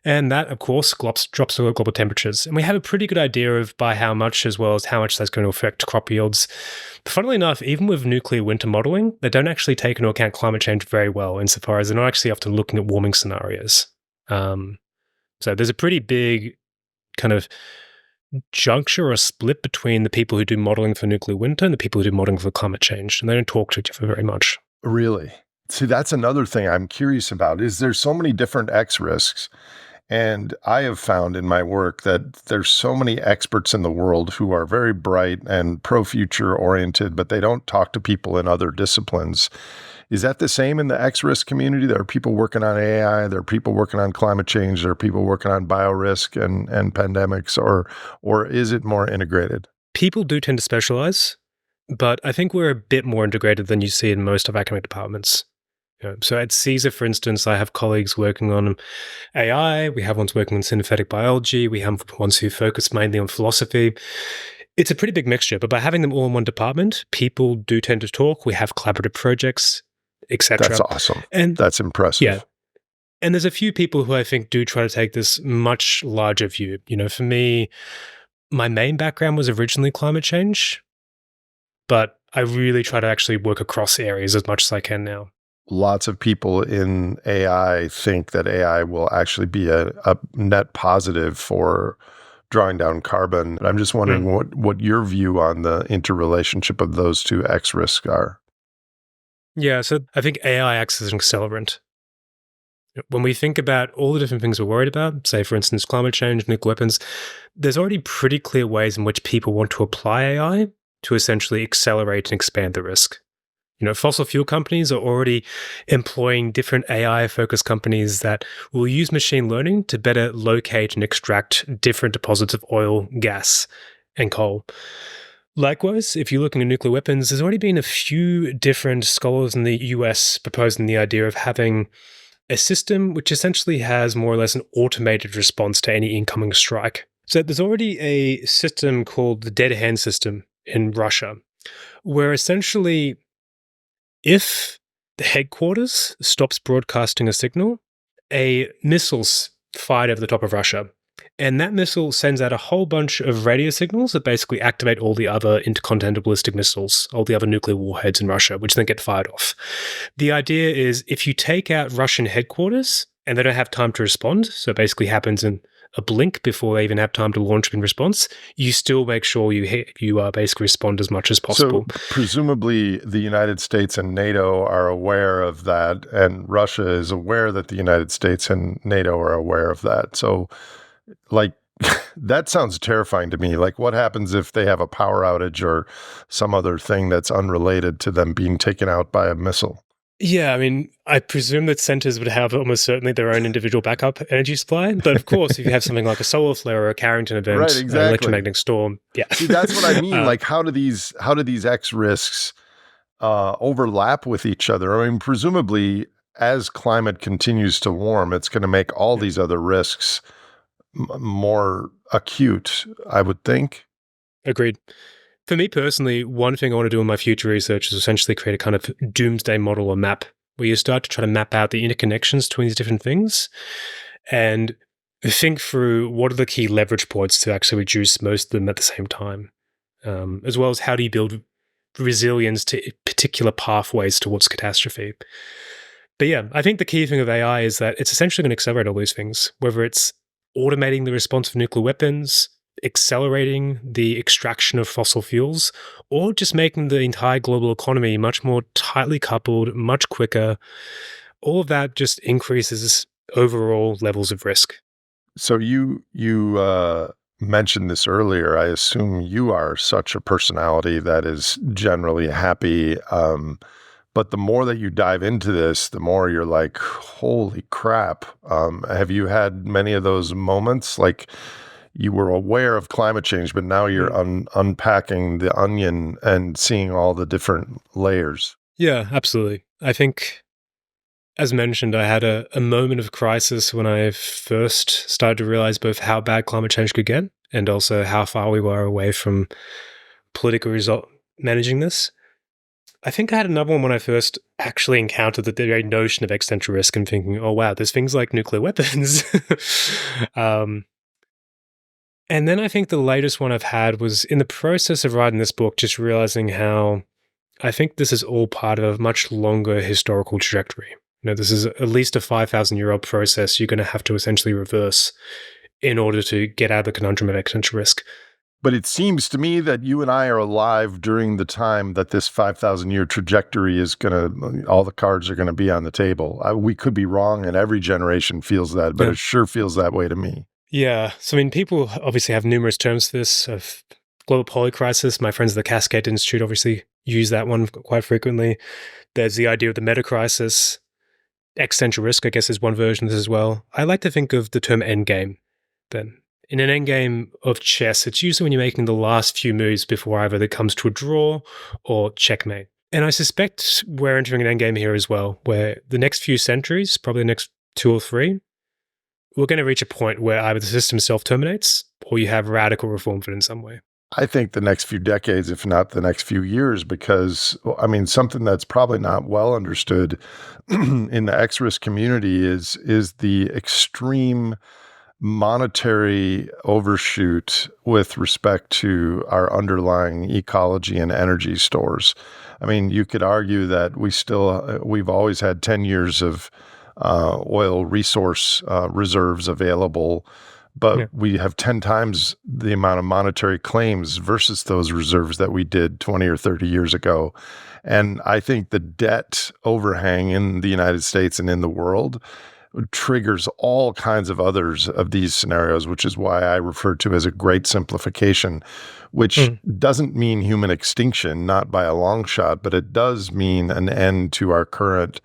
And that, of course, drops the global temperatures. And we have a pretty good idea of by how much, as well as how much that's going to affect crop yields. But funnily enough, even with nuclear winter modeling, they don't actually take into account climate change very well, insofar as they're not actually often looking at warming scenarios. So there's a pretty big kind of juncture or split between the people who do modeling for nuclear winter and the people who do modeling for climate change, and they don't talk to each other very much. Really? See, that's another thing I'm curious about, is there's so many different X risks, and I have found in my work that there's so many experts in the world who are very bright and pro-future oriented, but they don't talk to people in other disciplines. Is that the same in the X-risk community? There are people working on AI, there are people working on climate change, there are people working on biorisk and pandemics, or is it more integrated? People do tend to specialize, but I think we're a bit more integrated than you see in most of academic departments. So at CSER, for instance, I have colleagues working on AI, we have ones working on synthetic biology, we have ones who focus mainly on philosophy. It's a pretty big mixture, but by having them all in one department, people do tend to talk. We have collaborative projects, etc. That's awesome. And that's impressive. Yeah. And there's a few people who I think do try to take this much larger view. For me, my main background was originally climate change, but I really try to actually work across areas as much as I can now. Lots of people in AI think that AI will actually be a net positive for drawing down carbon. I'm just wondering what your view on the interrelationship of those two X risks are. Yeah, so I think AI acts as an accelerant. When we think about all the different things we're worried about, say, for instance, climate change, nuclear weapons, there's already pretty clear ways in which people want to apply AI to essentially accelerate and expand the risk. Fossil fuel companies are already employing different AI-focused companies that will use machine learning to better locate and extract different deposits of oil, gas, and coal. Likewise, if you're looking at nuclear weapons, there's already been a few different scholars in the US proposing the idea of having a system which essentially has more or less an automated response to any incoming strike. So there's already a system called the dead hand system in Russia, where essentially if the headquarters stops broadcasting a signal, a missile's fired over the top of Russia. And that missile sends out a whole bunch of radio signals that basically activate all the other intercontinental ballistic missiles, all the other nuclear warheads in Russia, which then get fired off. The idea is if you take out Russian headquarters and they don't have time to respond, so it basically happens in a blink before they even have time to launch in response, you still make sure you basically respond as much as possible. So presumably the United States and NATO are aware of that, and Russia is aware that the United States and NATO are aware of that. So, like, that sounds terrifying to me. Like, what happens if they have a power outage or some other thing that's unrelated to them being taken out by a missile? Yeah, I mean, I presume that centers would have almost certainly their own individual backup energy supply. But of course, if you have something like a solar flare or a Carrington event, right, exactly. An electromagnetic storm, yeah. See, that's what I mean. Like, how do these X risks overlap with each other? I mean, presumably, as climate continues to warm, it's going to make all these other risks more acute, I would think. Agreed. For me personally, one thing I want to do in my future research is essentially create a kind of doomsday model or map where you start to try to map out the interconnections between these different things and think through what are the key leverage points to actually reduce most of them at the same time, as well as how do you build resilience to particular pathways towards catastrophe. But yeah, I think the key thing of AI is that it's essentially going to accelerate all these things, whether it's automating the response of nuclear weapons, accelerating the extraction of fossil fuels, or just making the entire global economy much more tightly coupled, much quicker. All of that just increases overall levels of risk. So you mentioned this earlier. I assume you are such a personality that is generally happy. But the more that you dive into this, the more you're like, holy crap. Have you had many of those moments? Like, you were aware of climate change, but now you're unpacking the onion and seeing all the different layers. Yeah, absolutely. I think, as mentioned, I had a moment of crisis when I first started to realize both how bad climate change could get and also how far we were away from political managing this. I think I had another one when I first actually encountered the very notion of existential risk and thinking, oh, wow, there's things like nuclear weapons. And then I think the latest one I've had was in the process of writing this book, just realizing how I think this is all part of a much longer historical trajectory. This is at least a 5,000-year-old process you're going to have to essentially reverse in order to get out of the conundrum of existential risk. But it seems to me that you and I are alive during the time that this 5,000-year trajectory is all the cards are going to be on the table. We could be wrong, and every generation feels that, but it sure feels that way to me. Yeah. So, I mean, people obviously have numerous terms for this. Global polycrisis. My friends at the Cascade Institute obviously use that one quite frequently. There's the idea of the metacrisis. Existential risk, I guess, is one version of this as well. I like to think of the term endgame then. In an endgame of chess, it's usually when you're making the last few moves before either it comes to a draw or checkmate. And I suspect we're entering an endgame here as well, where the next few centuries, probably the next 2 or 3, we're going to reach a point where either the system self-terminates or you have radical reform for it in some way. I think the next few decades, if not the next few years, because, I mean, something that's probably not well understood in the X-risk community is the extreme monetary overshoot with respect to our underlying ecology and energy stores. I mean, you could argue that we've always had 10 years of oil resource reserves available, but we have 10 times the amount of monetary claims versus those reserves that we did 20 or 30 years ago. And I think the debt overhang in the United States and in the world triggers all kinds of others of these scenarios, which is why I refer to as a great simplification, which doesn't mean human extinction, not by a long shot, but it does mean an end to our current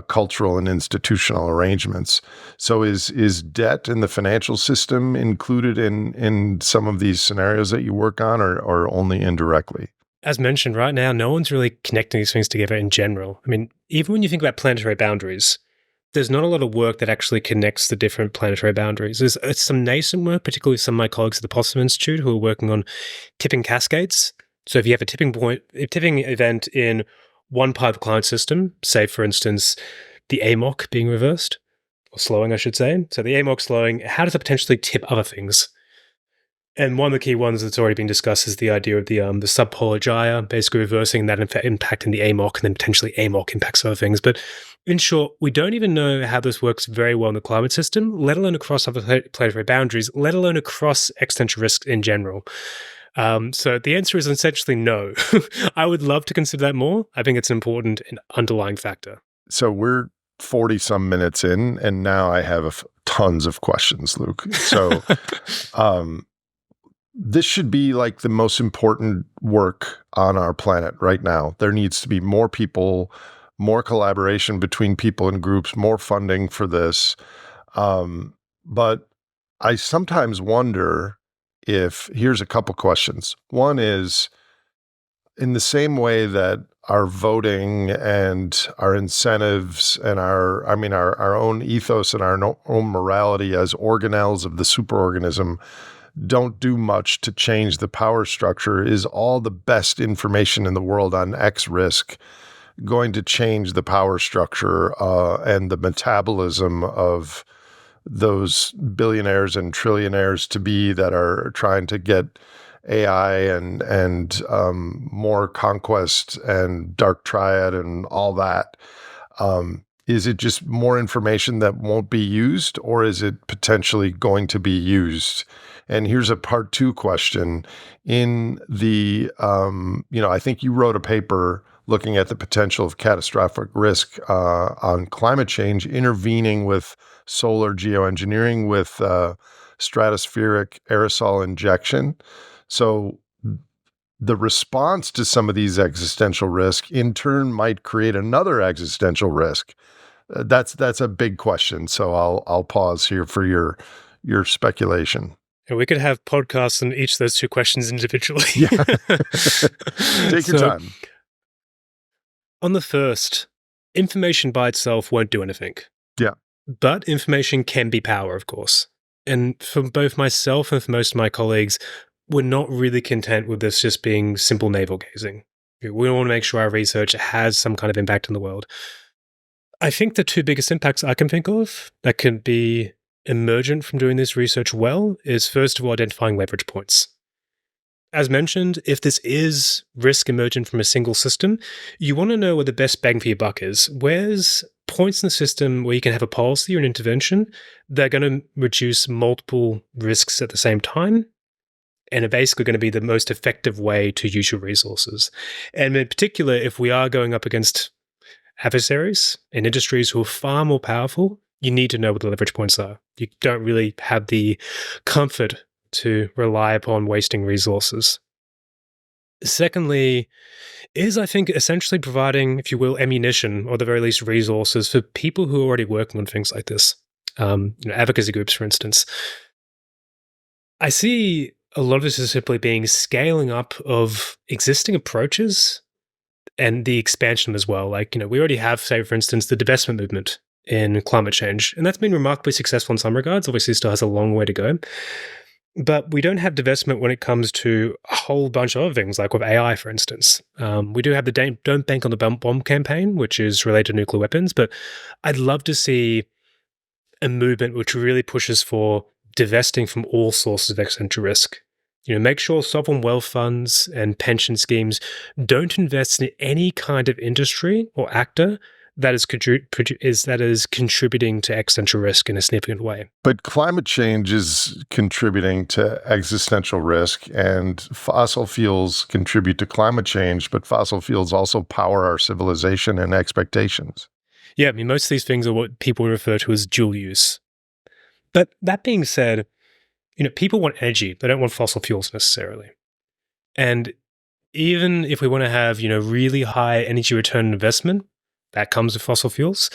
cultural and institutional arrangements. So is debt in the financial system included in some of these scenarios that you work on, or only indirectly? As mentioned, right now, no one's really connecting these things together in general. I mean, even when you think about planetary boundaries, there's not a lot of work that actually connects the different planetary boundaries. There's some nascent work, particularly some of my colleagues at the Possum Institute who are working on tipping cascades. So if you have a tipping event in one part of the climate system, say, for instance, the AMOC being reversed, or slowing, I should say. So the AMOC slowing, how does it potentially tip other things? And one of the key ones that's already been discussed is the idea of the subpolar gyre, basically reversing that impacting the AMOC, and then potentially AMOC impacts other things. But in short, we don't even know how this works very well in the climate system, let alone across other planetary boundaries, let alone across existential risks in general. So the answer is essentially no. I would love to consider that more. I think it's an important and underlying factor. So we're 40 some minutes in, and now I have tons of questions, Luke. So this should be like the most important work on our planet right now. There needs to be more people, more collaboration between people and groups, more funding for this. But I sometimes wonder here's a couple questions. One is, in the same way that our voting and our incentives and our own ethos and our own morality as organelles of the superorganism don't do much to change the power structure, is all the best information in the world on X risk going to change the power structure and the metabolism of those billionaires and trillionaires to be that are trying to get AI and more conquest and dark triad and all that? Is it just more information that won't be used, or is it potentially going to be used? And here's a part two question. In the, I think you wrote a paper looking at the potential of catastrophic risk on climate change, intervening with solar geoengineering with stratospheric aerosol injection. So the response to some of these existential risks in turn might create another existential risk. That's a big question. So I'll pause here for your speculation. And we could have podcasts on each of those two questions individually. Yeah. Take your time. On the first, information by itself won't do anything. Yeah. But information can be power, of course. And for both myself and for most of my colleagues, we're not really content with this just being simple navel gazing. We want to make sure our research has some kind of impact in the world. I think the two biggest impacts I can think of that can be emergent from doing this research well is, first of all, identifying leverage points. As mentioned, if this is risk emergent from a single system, you want to know where the best bang for your buck is. Where's points in the system where you can have a policy or an intervention that are going to reduce multiple risks at the same time, and are basically going to be the most effective way to use your resources. And in particular, if we are going up against adversaries and industries who are far more powerful, you need to know what the leverage points are. You don't really have the comfort to rely upon wasting resources. Secondly, is, I think, essentially providing, if you will, ammunition, or at the very least resources for people who are already working on things like this. Advocacy groups, for instance. I see a lot of this as simply being scaling up of existing approaches and the expansion as well. We already have, say, for instance, the divestment movement in climate change, and that's been remarkably successful in some regards. Obviously, it still has a long way to go. But we don't have divestment when it comes to a whole bunch of other things, like with AI, for instance. We do have the Don't Bank on the Bomb campaign, which is related to nuclear weapons, but I'd love to see a movement which really pushes for divesting from all sources of existential risk. Make sure sovereign wealth funds and pension schemes don't invest in any kind of industry or actor that is contributing to existential risk in a significant way. But climate change is contributing to existential risk, and fossil fuels contribute to climate change, but fossil fuels also power our civilization and expectations. Yeah, I mean, most of these things are what people refer to as dual use. But that being said, people want energy. They don't want fossil fuels necessarily. And even if we want to have, really high energy return investment, that comes with fossil fuels.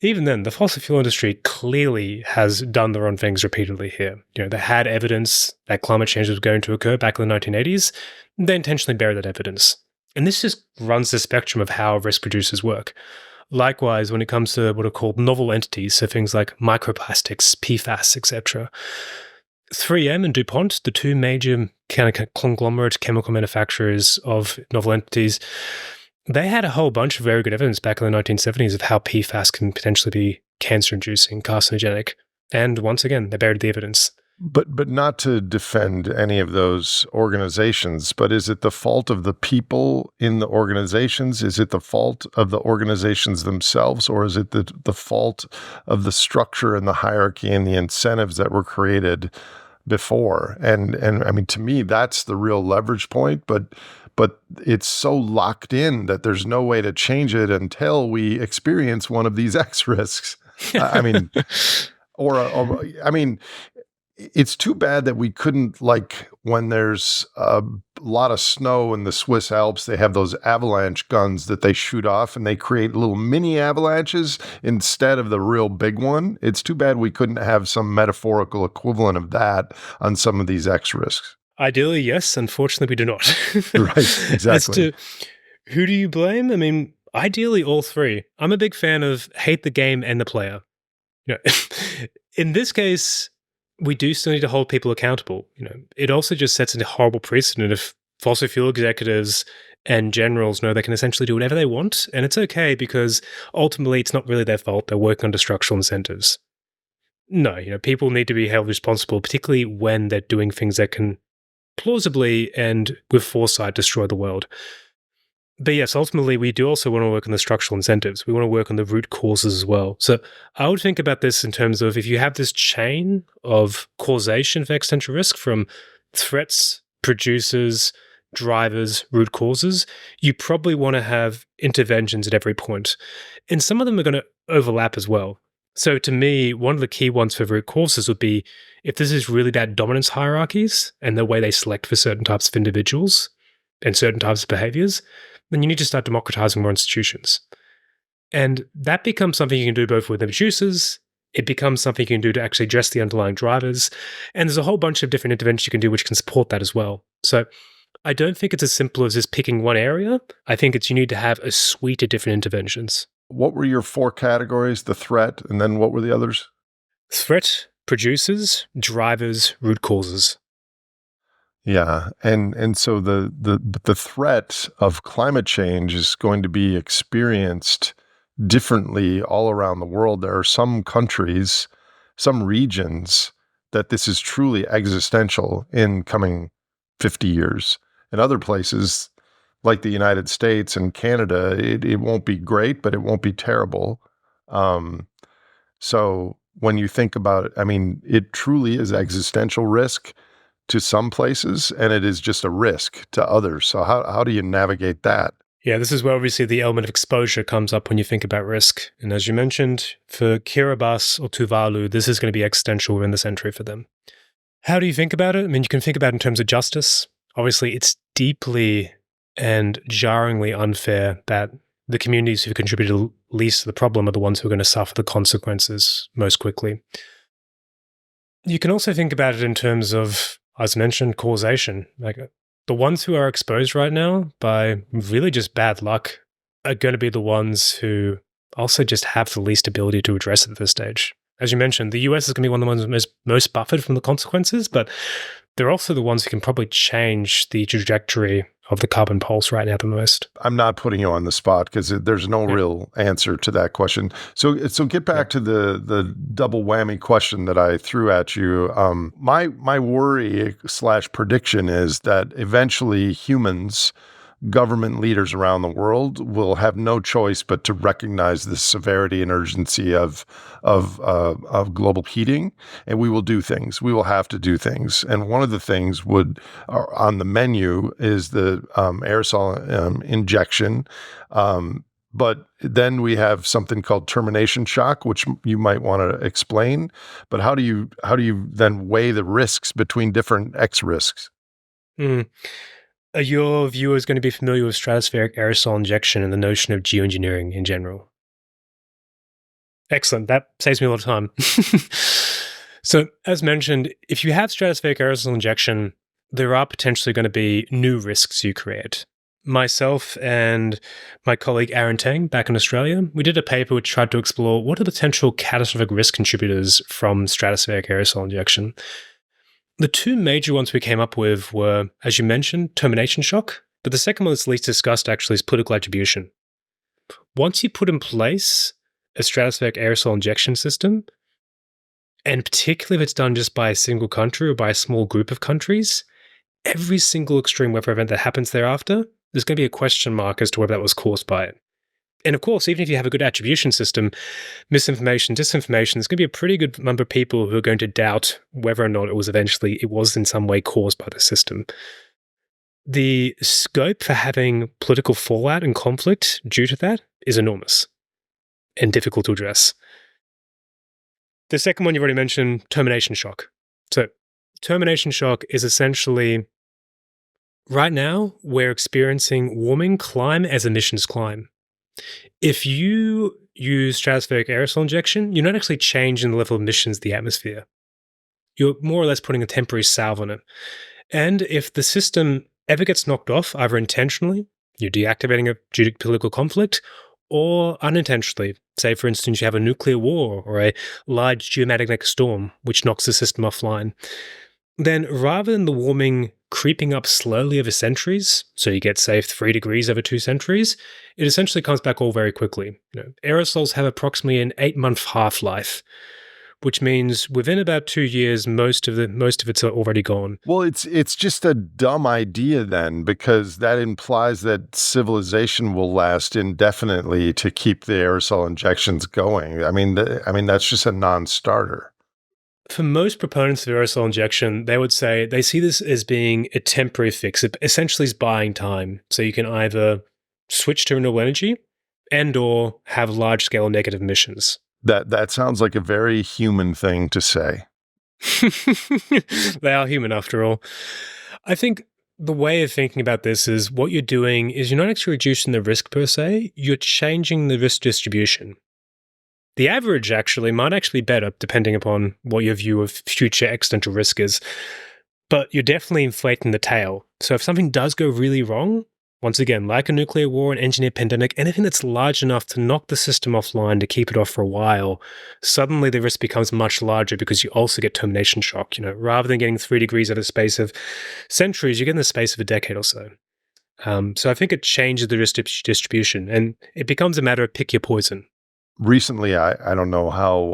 Even then, the fossil fuel industry clearly has done the wrong things repeatedly here. They had evidence that climate change was going to occur back in the 1980s. They intentionally buried that evidence. And this just runs the spectrum of how risk producers work. Likewise, when it comes to what are called novel entities, so things like microplastics, PFAS, etc., 3M and DuPont, the two major kind of conglomerate chemical manufacturers of novel entities, they had a whole bunch of very good evidence back in the 1970s of how PFAS can potentially be cancer-inducing, carcinogenic. And once again, they buried the evidence. But not to defend any of those organizations, but is it the fault of the people in the organizations? Is it the fault of the organizations themselves? Or is it the fault of the structure and the hierarchy and the incentives that were created before? And I mean, to me, that's the real leverage point, but it's so locked in that there's no way to change it until we experience one of these X risks. I mean, I mean, it's too bad that we couldn't, like, when there's a lot of snow in the Swiss Alps, they have those avalanche guns that they shoot off and they create little mini avalanches instead of the real big one. It's too bad we couldn't have some metaphorical equivalent of that on some of these X risks. Ideally, yes. Unfortunately, we do not. Right, exactly. As to who do you blame? I mean, ideally, all three. I'm a big fan of hate the game and the player. In this case, we do still need to hold people accountable. It also just sets a horrible precedent if fossil fuel executives and generals know they can essentially do whatever they want, and it's okay because ultimately it's not really their fault. They're working under structural incentives. No, people need to be held responsible, particularly when they're doing things that can plausibly and with foresight destroy the world. But yes, ultimately, we do also want to work on the structural incentives. We want to work on the root causes as well. So I would think about this in terms of if you have this chain of causation for existential risk from threats, producers, drivers, root causes, you probably want to have interventions at every point. And some of them are going to overlap as well. So to me, one of the key ones for root causes would be if this is really about dominance hierarchies and the way they select for certain types of individuals and certain types of behaviors, then you need to start democratizing more institutions. And that becomes something you can do both with the producers, it becomes something you can do to actually address the underlying drivers, and there's a whole bunch of different interventions you can do which can support that as well. So I don't think it's as simple as just picking one area. I think you need to have a suite of different interventions. What were your 4 categories? The threat, and then what were the others? Threat, producers, drivers, root causes. Yeah, and so the threat of climate change is going to be experienced differently all around the world. There are some countries, some regions that this is truly existential in coming 50 years. In other places, like the United States and Canada, it won't be great, but it won't be terrible. So when you think about it, I mean, it truly is existential risk to some places, and it is just a risk to others. So how do you navigate that? Yeah, this is where obviously the element of exposure comes up when you think about risk. And as you mentioned, for Kiribati or Tuvalu, this is going to be existential within the century for them. How do you think about it? I mean, you can think about it in terms of justice. Obviously, it's deeply and jarringly unfair that the communities who contributed least to the problem are the ones who are going to suffer the consequences most quickly. You can also think about it in terms of, as mentioned, causation. Like the ones who are exposed right now by really just bad luck are going to be the ones who also just have the least ability to address it at this stage. As you mentioned, the US is going to be one of the ones most buffered from the consequences, but they're also the ones who can probably change the trajectory of the carbon pulse right now the most. I'm not putting you on the spot because there's no real answer to that question. So get back to the double whammy question that I threw at you. My worry / prediction is that eventually humans, government leaders around the world, will have no choice but to recognize the severity and urgency of global heating, and we will do things. We will have to do things, and one of the things on the menu is the aerosol injection. But then we have something called termination shock, which you might want to explain. But how do you then weigh the risks between different X risks? Mm. Are your viewers going to be familiar with stratospheric aerosol injection and the notion of geoengineering in general? Excellent. That saves me a lot of time. So, as mentioned, if you have stratospheric aerosol injection, there are potentially going to be new risks you create. Myself and my colleague Aaron Tang back in Australia, we did a paper which tried to explore what are the potential catastrophic risk contributors from stratospheric aerosol injection. The two major ones we came up with were, as you mentioned, termination shock, but the second one that's least discussed actually is political attribution. Once you put in place a stratospheric aerosol injection system, and particularly if it's done just by a single country or by a small group of countries, every single extreme weather event that happens thereafter, there's going to be a question mark as to whether that was caused by it. And of course, even if you have a good attribution system, misinformation, disinformation, there's going to be a pretty good number of people who are going to doubt whether or not it was in some way caused by the system. The scope for having political fallout and conflict due to that is enormous and difficult to address. The second one you've already mentioned, termination shock. So, termination shock is essentially right now we're experiencing warming climb as emissions climb. If you use stratospheric aerosol injection, you're not actually changing the level of emissions of the atmosphere. You're more or less putting a temporary salve on it. And if the system ever gets knocked off, either intentionally, you're deactivating it due to political conflict, or unintentionally, say for instance you have a nuclear war or a large geomagnetic storm which knocks the system offline, then rather than the warming creeping up slowly over centuries, so you get, say, 3 degrees over 2 centuries, it essentially comes back all very quickly. Aerosols have approximately an 8-month half-life, which means within about 2 years, most of it's already gone. Well, it's just a dumb idea then, because that implies that civilization will last indefinitely to keep the aerosol injections going. I mean, that's just a non-starter. For most proponents of aerosol injection, they would say they see this as being a temporary fix. It essentially is buying time. So you can either switch to renewable energy and or have large-scale negative emissions. That sounds like a very human thing to say. They are human after all. I think the way of thinking about this is what you're doing is you're not actually reducing the risk per se, you're changing the risk distribution. The average actually might actually be better depending upon what your view of future existential risk is, but you're definitely inflating the tail. So if something does go really wrong, once again, like a nuclear war, an engineered pandemic, anything that's large enough to knock the system offline to keep it off for a while, suddenly the risk becomes much larger because you also get termination shock. Rather than getting 3 degrees over the space of centuries, you get in the space of a decade or so. So I think it changes the risk distribution, and it becomes a matter of pick your poison. Recently, I don't know how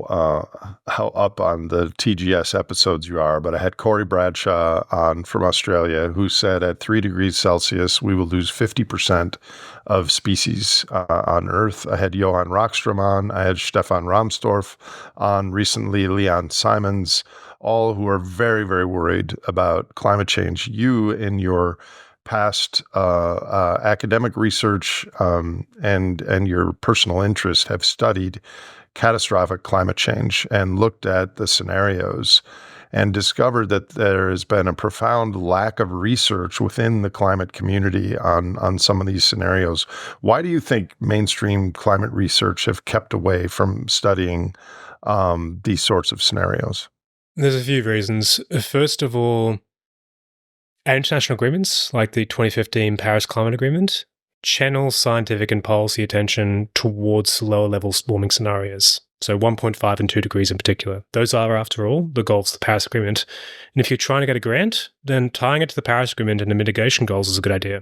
up on the TGS episodes you are, but I had Corey Bradshaw on from Australia, who said at 3 degrees Celsius, we will lose 50% of species on Earth. I had Johan Rockström on. I had Stefan Rahmstorff on recently, Leon Simons, all who are very, very worried about climate change. You, in your past academic research and your personal interest, have studied catastrophic climate change and looked at the scenarios and discovered that there has been a profound lack of research within the climate community on some of these scenarios. Why do you think mainstream climate research have kept away from studying these sorts of scenarios? There's a few reasons. First of all, international agreements like the 2015 Paris Climate Agreement channel scientific and policy attention towards lower level warming scenarios. So 1.5 and 2 degrees in particular. Those are, after all, the goals of the Paris Agreement. And if you're trying to get a grant, then tying it to the Paris Agreement and the mitigation goals is a good idea.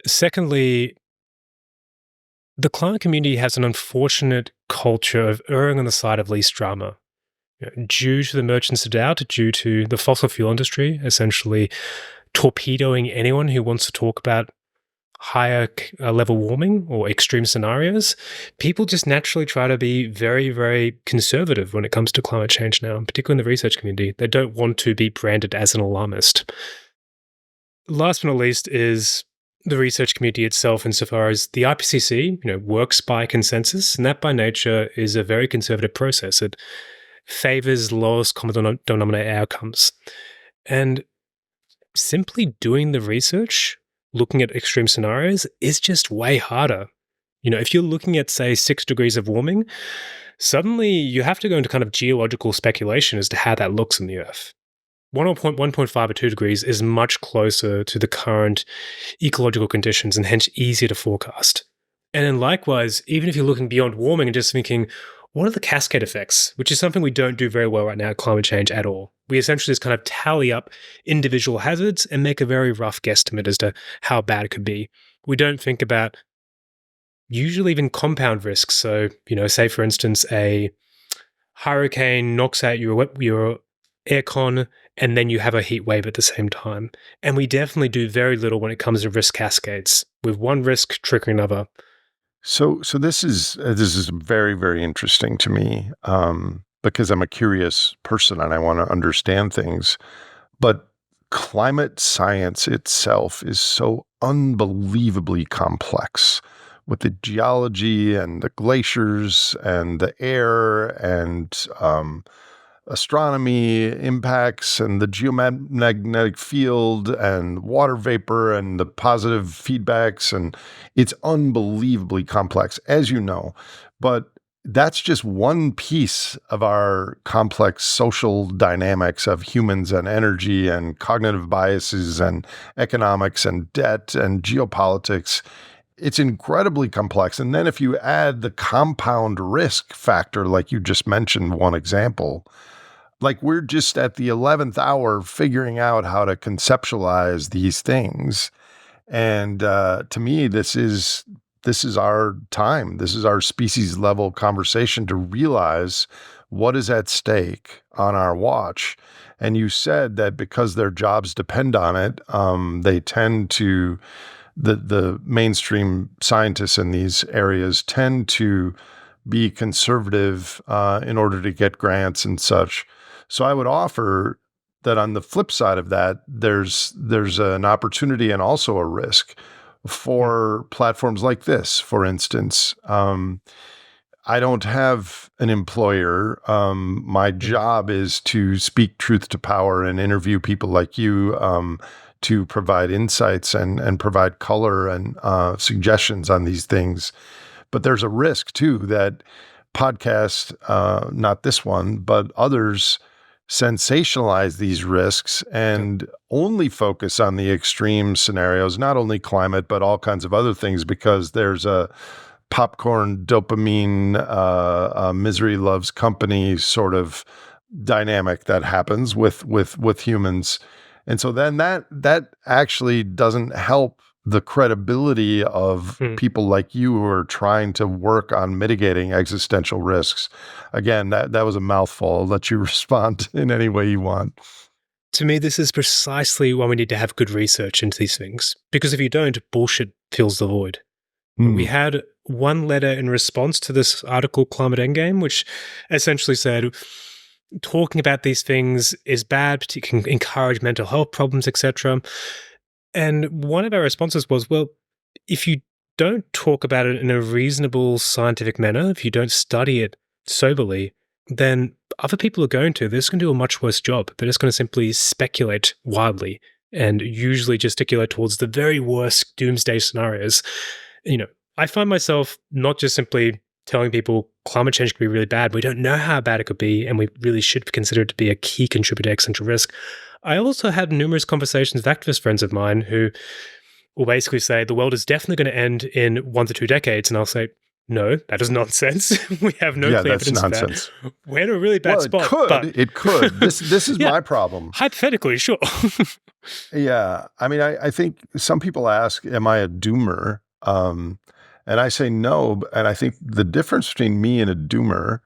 Secondly, the climate community has an unfortunate culture of erring on the side of least drama. Due to the merchants of doubt, due to the fossil fuel industry essentially torpedoing anyone who wants to talk about higher level warming or extreme scenarios, people just naturally try to be very, very conservative when it comes to climate change now, particularly in the research community. They don't want to be branded as an alarmist. Last but not least is the research community itself insofar as the IPCC, works by consensus, and that by nature is a very conservative process. It favors lowest common denominator outcomes. And simply doing the research, looking at extreme scenarios, is just way harder. If you're looking at, say, 6 degrees of warming, suddenly you have to go into kind of geological speculation as to how that looks on the Earth. 1.5 or 2 degrees is much closer to the current ecological conditions and hence easier to forecast. And then likewise, even if you're looking beyond warming and just thinking, what are the cascade effects? Which is something we don't do very well right now, climate change at all. We essentially just kind of tally up individual hazards and make a very rough guesstimate as to how bad it could be. We don't think about usually even compound risks. So, say for instance, a hurricane knocks out your aircon and then you have a heat wave at the same time. And we definitely do very little when it comes to risk cascades, with one risk triggering another. So this is very, very interesting to me because I'm a curious person and I want to understand things. But climate science itself is so unbelievably complex, with the geology and the glaciers and the air and astronomy impacts and the geomagnetic field and water vapor and the positive feedbacks. And it's unbelievably complex, as you know. But that's just one piece of our complex social dynamics of humans and energy and cognitive biases and economics and debt and geopolitics. It's incredibly complex. And then if you add the compound risk factor, like you just mentioned, one example, like we're just at the 11th hour figuring out how to conceptualize these things. And to me, this is our time. This is our species level conversation to realize what is at stake on our watch. And you said that because their jobs depend on it, they tend to, the mainstream scientists in these areas tend to be conservative in order to get grants and such. So I would offer that on the flip side of that, there's an opportunity and also a risk for platforms like this. For instance, I don't have an employer. My job is to speak truth to power and interview people like you to provide insights and provide color and suggestions on these things. But there's a risk too that podcasts, not this one, but others, sensationalize these risks and only focus on the extreme scenarios, not only climate, but all kinds of other things, because there's a popcorn dopamine, misery loves company sort of dynamic that happens with humans. And so then that actually doesn't help the credibility of people like you who are trying to work on mitigating existential risks. Again, that was a mouthful. I'll let you respond in any way you want. To me, this is precisely why we need to have good research into these things. Because if you don't, bullshit fills the void. We had one letter in response to this article, Climate Endgame, which essentially said, talking about these things is bad, it can encourage mental health problems, etc. And one of our responses was, well, if you don't talk about it in a reasonable scientific manner, if you don't study it soberly, then other people are going to. They're just going to do a much worse job. They're just going to simply speculate wildly and usually gesticulate towards the very worst doomsday scenarios. I find myself not just simply telling people climate change could be really bad. We don't know how bad it could be, and we really should consider it to be a key contributor to existential risk. I also had numerous conversations with activist friends of mine who will basically say the world is definitely going to end in 1 to 2 decades. And I'll say, no, that is nonsense. We have no clear evidence of that. We're in a really bad spot. It could. This is my problem. Hypothetically, sure. Yeah. I mean, I think some people ask, am I a doomer? And I say no. And I think the difference between me and a doomer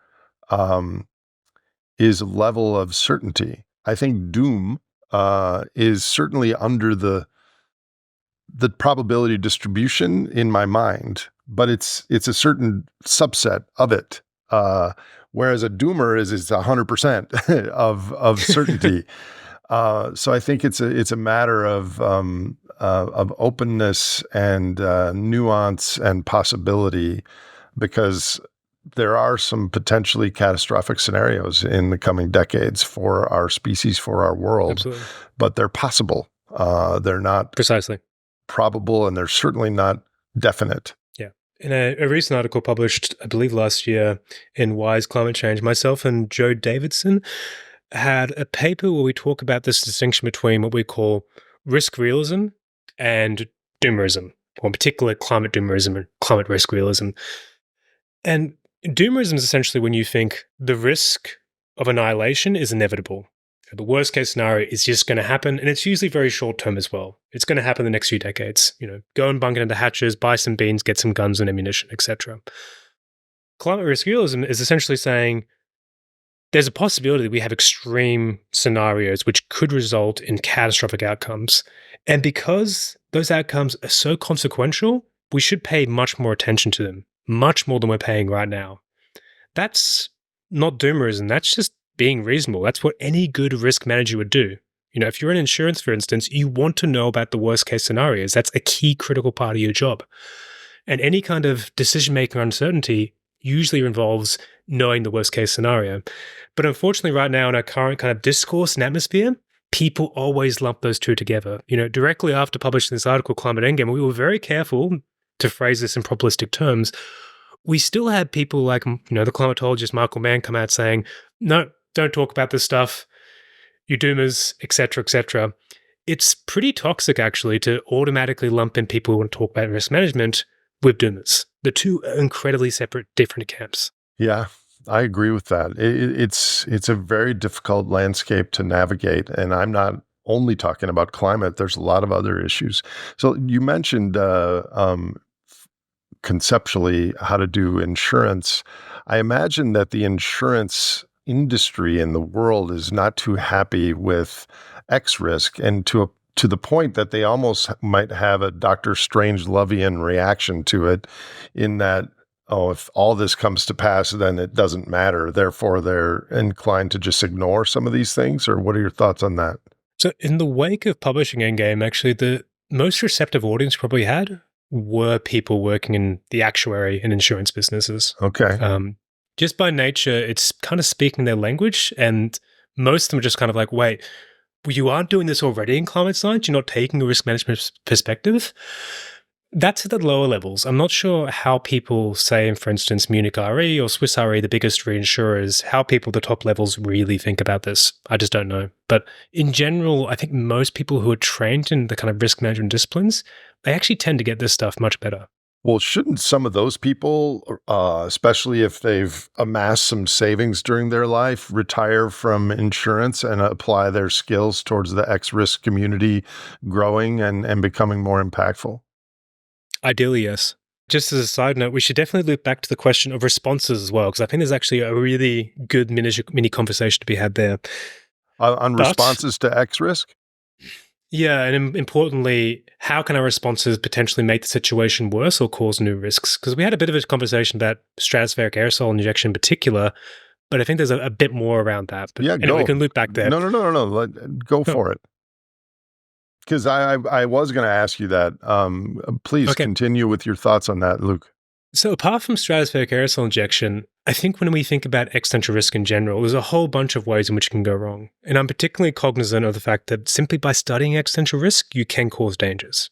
is a level of certainty. I think doom is certainly under the probability distribution in my mind, but it's a certain subset of it. Whereas a doomer is 100% of certainty. So I think it's a matter of openness and nuance and possibility, because there are some potentially catastrophic scenarios in the coming decades for our species, for our world, Absolutely. but they're possible. They're not Precisely. probable, and they're certainly not definite. Yeah. In a recent article published, I believe last year, in Wise Climate Change, myself and Joe Davidson had a paper where we talk about this distinction between what we call risk realism and doomerism, or in particular climate doomerism and climate risk realism. And doomerism is essentially when you think the risk of annihilation is inevitable. The worst case scenario is just going to happen, and it's usually very short term as well. It's going to happen in the next few decades. Go and bunker into hatches, buy some beans, get some guns and ammunition, etc. Climate risk realism is essentially saying there's a possibility that we have extreme scenarios which could result in catastrophic outcomes. And because those outcomes are so consequential, we should pay much more attention to them, much more than we're paying right now. That's not doomerism. That's just being reasonable. That's what any good risk manager would do. If you're in insurance, for instance, you want to know about the worst case scenarios. That's a key critical part of your job. And any kind of decision-making or uncertainty usually involves knowing the worst case scenario. But unfortunately, right now in our current kind of discourse and atmosphere, people always lump those two together. Directly after publishing this article, Climate Endgame, we were very careful to phrase this in probabilistic terms. We still had people like, the climatologist Michael Mann come out saying, no, don't talk about this stuff, you doomers, etc., etc. It's pretty toxic, actually, to automatically lump in people who want to talk about risk management with doomers. The two are incredibly separate, different camps. Yeah, I agree with that. It's a very difficult landscape to navigate, and I'm not only talking about climate. There's a lot of other issues. So you mentioned conceptually how to do insurance. I imagine that the insurance industry in the world is not too happy with X risk, and to the point that they almost might have a Dr. Strange-Lovian reaction to it, in that, if all this comes to pass, then it doesn't matter. Therefore, they're inclined to just ignore some of these things. Or what are your thoughts on that? So in the wake of publishing Endgame, actually, the most receptive audience probably had were people working in the actuary and insurance businesses. Okay. Just by nature, it's kind of speaking their language, and most of them are just kind of like, wait, you aren't doing this already in climate science? You're not taking a risk management perspective? That's at the lower levels. I'm not sure how people say, for instance, Munich Re or Swiss Re, the biggest reinsurers, how people at the top levels really think about this. I just don't know. But in general, I think most people who are trained in the kind of risk management disciplines, they actually tend to get this stuff much better. Well, shouldn't some of those people, especially if they've amassed some savings during their life, retire from insurance and apply their skills towards the X-risk community growing and becoming more impactful? Ideally, yes. Just as a side note, we should definitely loop back to the question of responses as well, because I think there's actually a really good mini conversation to be had there. On responses to X-risk? Yeah, and importantly, how can our responses potentially make the situation worse or cause new risks? Because we had a bit of a conversation about stratospheric aerosol injection in particular, but I think there's a bit more around that. But yeah, anyway, we can loop back there. No. Go for it. Because I was going to ask you that. Please continue with your thoughts on that, Luke. So apart from stratospheric aerosol injection, I think when we think about existential risk in general, there's a whole bunch of ways in which it can go wrong. And I'm particularly cognizant of the fact that simply by studying existential risk, you can cause dangers.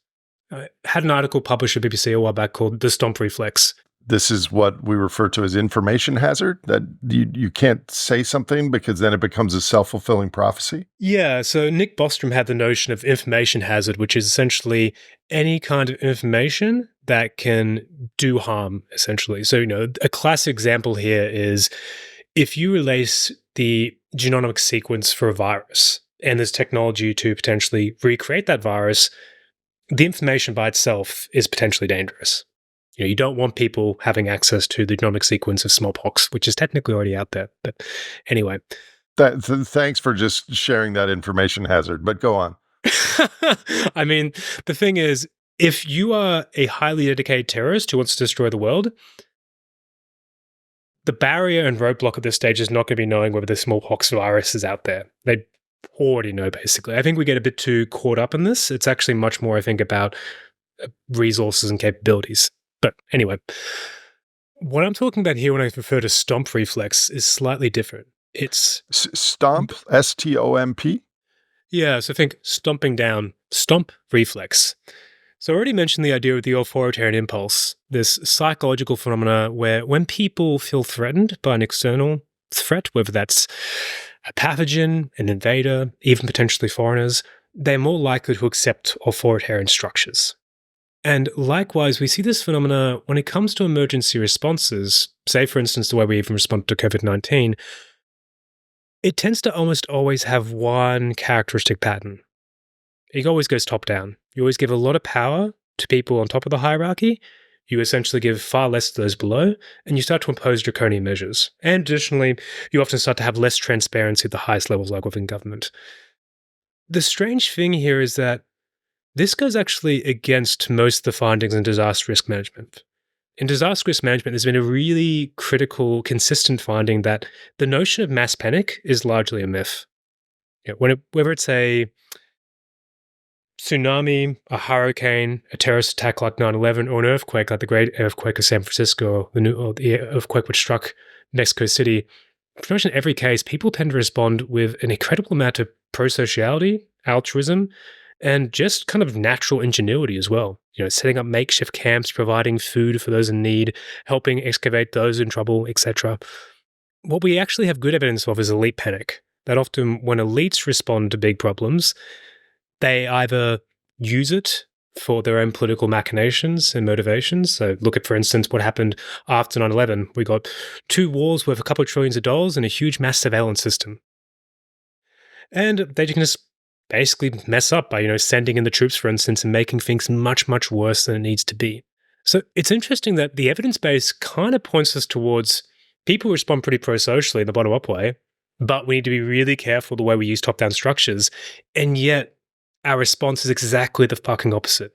I had an article published at BBC a while back called The Stomp Reflex. This is what we refer to as information hazard, that you can't say something because then it becomes a self-fulfilling prophecy? Yeah, so Nick Bostrom had the notion of information hazard, which is essentially any kind of information that can do harm, essentially. So, a classic example here is if you release the genomic sequence for a virus and there's technology to potentially recreate that virus, the information by itself is potentially dangerous. You don't want people having access to the genomic sequence of smallpox, which is technically already out there. But anyway. Thanks for just sharing that information hazard, but go on. I mean, the thing is, if you are a highly dedicated terrorist who wants to destroy the world, the barrier and roadblock at this stage is not going to be knowing whether the smallpox virus is out there. already know, basically. I think we get a bit too caught up in this. It's actually much more, I think, about resources and capabilities. But anyway, what I'm talking about here when I refer to stomp reflex is slightly different. It's Stomp, S-T-O-M-P? yeah, so think stomping down, stomp reflex. So I already mentioned the idea of the authoritarian impulse, this psychological phenomena where when people feel threatened by an external threat, whether that's a pathogen, an invader, even potentially foreigners, they're more likely to accept authoritarian structures. And likewise, we see this phenomena when it comes to emergency responses, say, for instance, the way we even respond to COVID-19, it tends to almost always have one characteristic pattern. It always goes top down. You always give a lot of power to people on top of the hierarchy. You essentially give far less to those below, and you start to impose draconian measures. And additionally, you often start to have less transparency at the highest levels, like within government. The strange thing here is that this goes actually against most of the findings in disaster risk management. In disaster risk management, there's been a really critical, consistent finding that the notion of mass panic is largely a myth. Whether it's a tsunami, a hurricane, a terrorist attack like 9/11, or an earthquake like the Great Earthquake of San Francisco, or the earthquake which struck Mexico City, pretty much in every case, people tend to respond with an incredible amount of pro-sociality, altruism, and just kind of natural ingenuity as well. Setting up makeshift camps, providing food for those in need, helping excavate those in trouble, etc. What we actually have good evidence of is elite panic. That often when elites respond to big problems, they either use it for their own political machinations and motivations. So look at, for instance, what happened after 9/11. We got 2 wars worth a couple of trillions of dollars and a huge mass surveillance system. And they can just basically mess up by, sending in the troops, for instance, and making things much, much worse than it needs to be. So it's interesting that the evidence base kind of points us towards people respond pretty pro-socially in the bottom-up way, but we need to be really careful the way we use top-down structures. And yet our response is exactly the fucking opposite.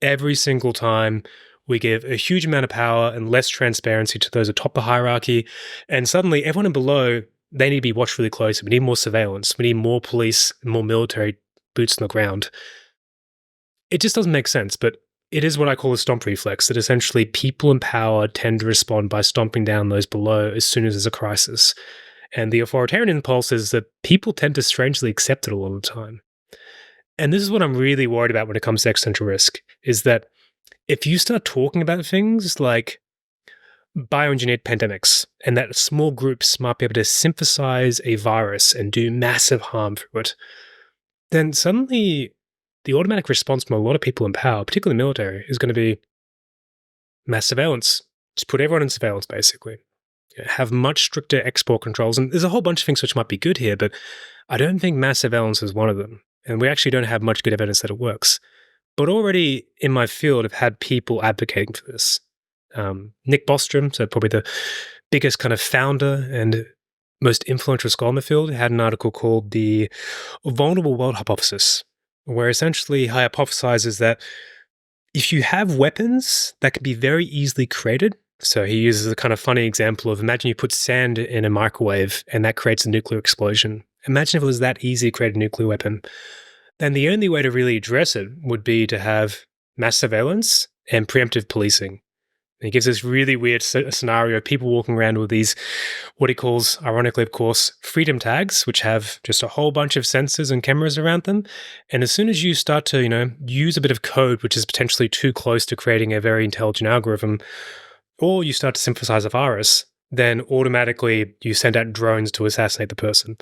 Every single time we give a huge amount of power and less transparency to those atop the hierarchy, and suddenly everyone in below, they need to be watched really closely. We need more surveillance. We need more police, more military boots on the ground. It just doesn't make sense, but it is what I call a stomp reflex, that essentially people in power tend to respond by stomping down those below as soon as there's a crisis. And the authoritarian impulse is that people tend to strangely accept it a lot of the time. And this is what I'm really worried about when it comes to existential risk, is that if you start talking about things like bioengineered pandemics, and that small groups might be able to synthesize a virus and do massive harm through it, then suddenly the automatic response from a lot of people in power, particularly the military, is going to be mass surveillance. Just put everyone in surveillance, basically. Have much stricter export controls. And there's a whole bunch of things which might be good here, but I don't think mass surveillance is one of them. And we actually don't have much good evidence that it works. But already in my field, I've had people advocating for this. Nick Bostrom, so probably the biggest kind of founder and most influential scholar in the field, had an article called the Vulnerable World Hypothesis, where essentially he hypothesizes that if you have weapons that can be very easily created, so he uses a kind of funny example of, imagine you put sand in a microwave and that creates a nuclear explosion. Imagine if it was that easy to create a nuclear weapon. Then the only way to really address it would be to have mass surveillance and preemptive policing. And he gives this really weird scenario of people walking around with these, what he calls, ironically, of course, freedom tags, which have just a whole bunch of sensors and cameras around them. And as soon as you start to, use a bit of code, which is potentially too close to creating a very intelligent algorithm, or you start to synthesize a virus, then automatically you send out drones to assassinate the person.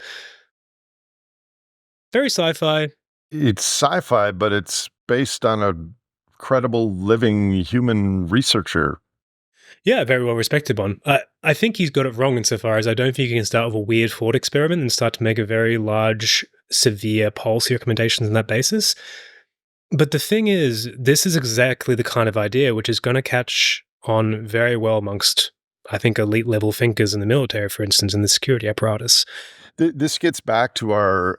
Very sci-fi. It's sci-fi, but it's based on a credible living human researcher. Yeah, very well respected one. I think he's got it wrong insofar as I don't think you can start with a weird thought experiment and start to make a very large, severe policy recommendations on that basis. But the thing is, this is exactly the kind of idea which is going to catch on very well amongst, I think, elite level thinkers in the military, for instance, in the security apparatus. This gets back to our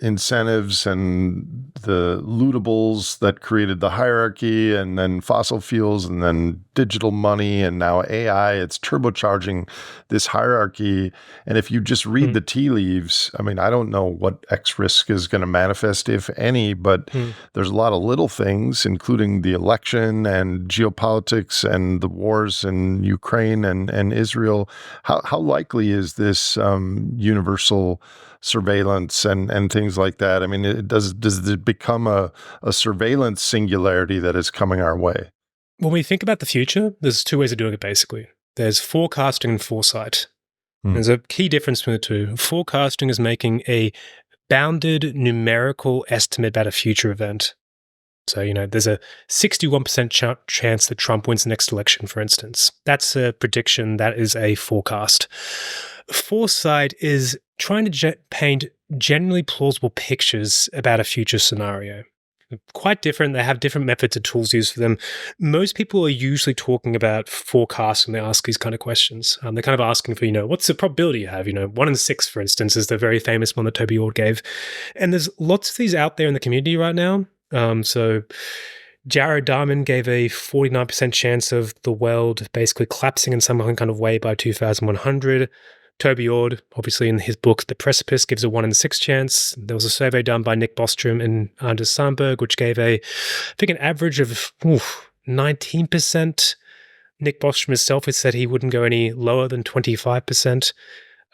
incentives and the lootables that created the hierarchy, and then fossil fuels, and then digital money, and now AI. It's turbocharging this hierarchy. And if you just read Mm, the tea leaves, I mean, I don't know what X risk is going to manifest, if any, but mm. there's a lot of little things, including the election and geopolitics and the wars in Ukraine and Israel. How likely is this universal surveillance and things like that? I mean, does it become a surveillance singularity that is coming our way? When we think about the future, there's two ways of doing it basically. There's forecasting and foresight. Hmm. There's a key difference between the two. Forecasting is making a bounded numerical estimate about a future event. So, there's a 61% chance that Trump wins the next election, for instance. That's a prediction. That is a forecast. Foresight is trying to paint generally plausible pictures about a future scenario. Quite different. They have different methods and tools used for them. Most people are usually talking about forecasts when they ask these kind of questions. They're kind of asking for, what's the probability you have? 1 in 6, for instance, is the very famous one that Toby Ord gave. And there's lots of these out there in the community right now. So Jared Diamond gave a 49% chance of the world basically collapsing in some kind of way by 2100. Toby Ord, obviously in his book The Precipice, gives a 1 in 6 chance. There was a survey done by Nick Bostrom and Anders Sandberg, which gave I think an average of 19%. Nick Bostrom himself has said he wouldn't go any lower than 25%.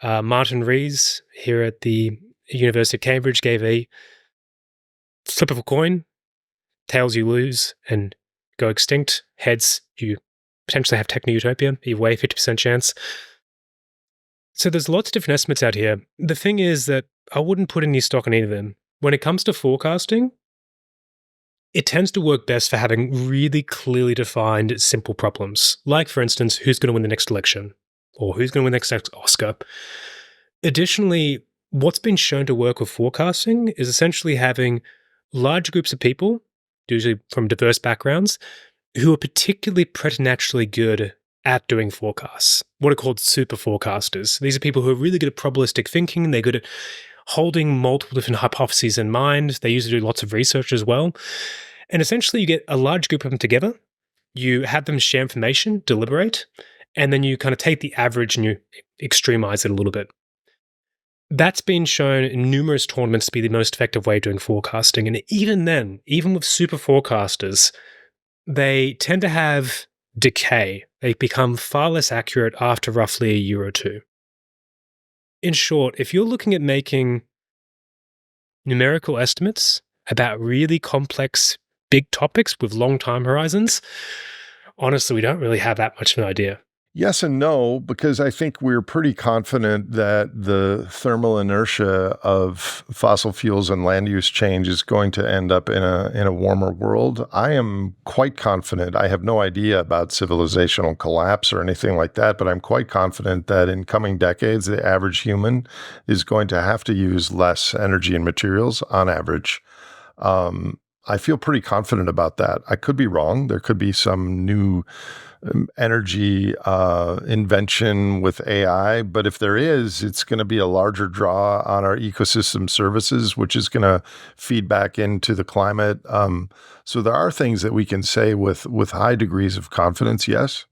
Martin Rees here at the University of Cambridge gave a flip of a coin. Tails, you lose and go extinct. Heads, you potentially have techno-utopia, either way, 50% chance. So there's lots of different estimates out here. The thing is that I wouldn't put any stock in either of them. When it comes to forecasting, it tends to work best for having really clearly defined simple problems. Like, for instance, who's going to win the next election? Or who's going to win the next Oscar? Additionally, what's been shown to work with forecasting is essentially having large groups of people, usually from diverse backgrounds, who are particularly preternaturally good at doing forecasts, what are called super forecasters. These are people who are really good at probabilistic thinking. They're good at holding multiple different hypotheses in mind. They usually do lots of research as well. And essentially, you get a large group of them together. You have them share information, deliberate, and then you kind of take the average and you extremize it a little bit. That's been shown in numerous tournaments to be the most effective way of doing forecasting. And even then, even with super forecasters, they tend to have decay. They become far less accurate after roughly a year or two. In short, if you're looking at making numerical estimates about really complex, big topics with long time horizons, honestly, we don't really have that much of an idea. Yes and no, because I think we're pretty confident that the thermal inertia of fossil fuels and land use change is going to end up in a warmer world. I am quite confident. I have no idea about civilizational collapse or anything like that, but I'm quite confident that in coming decades, the average human is going to have to use less energy and materials on average. I feel pretty confident about that. I could be wrong. There could be some new energy invention with AI, but if there is, it's going to be a larger draw on our ecosystem services, which is going to feed back into the climate. So there are things that we can say with high degrees of confidence, yes?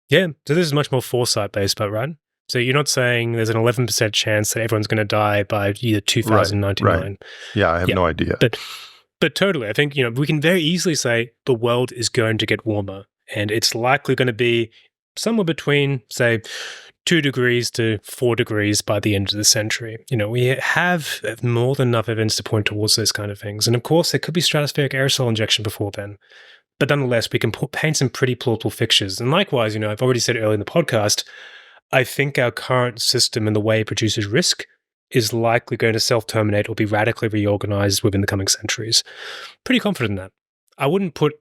Yeah, so this is much more foresight based, but right? So you're not saying there's an 11% chance that everyone's going to die by either 2099. Right. Yeah, I have no idea. But totally, I think we can very easily say the world is going to get warmer, and it's likely going to be somewhere between, say, 2 degrees to 4 degrees by the end of the century. We have more than enough evidence to point towards those kind of things. And of course, there could be stratospheric aerosol injection before then. But nonetheless, we can paint some pretty plausible pictures. And likewise, I've already said earlier in the podcast, I think our current system and the way it produces risk is likely going to self-terminate or be radically reorganized within the coming centuries. Pretty confident in that. I wouldn't put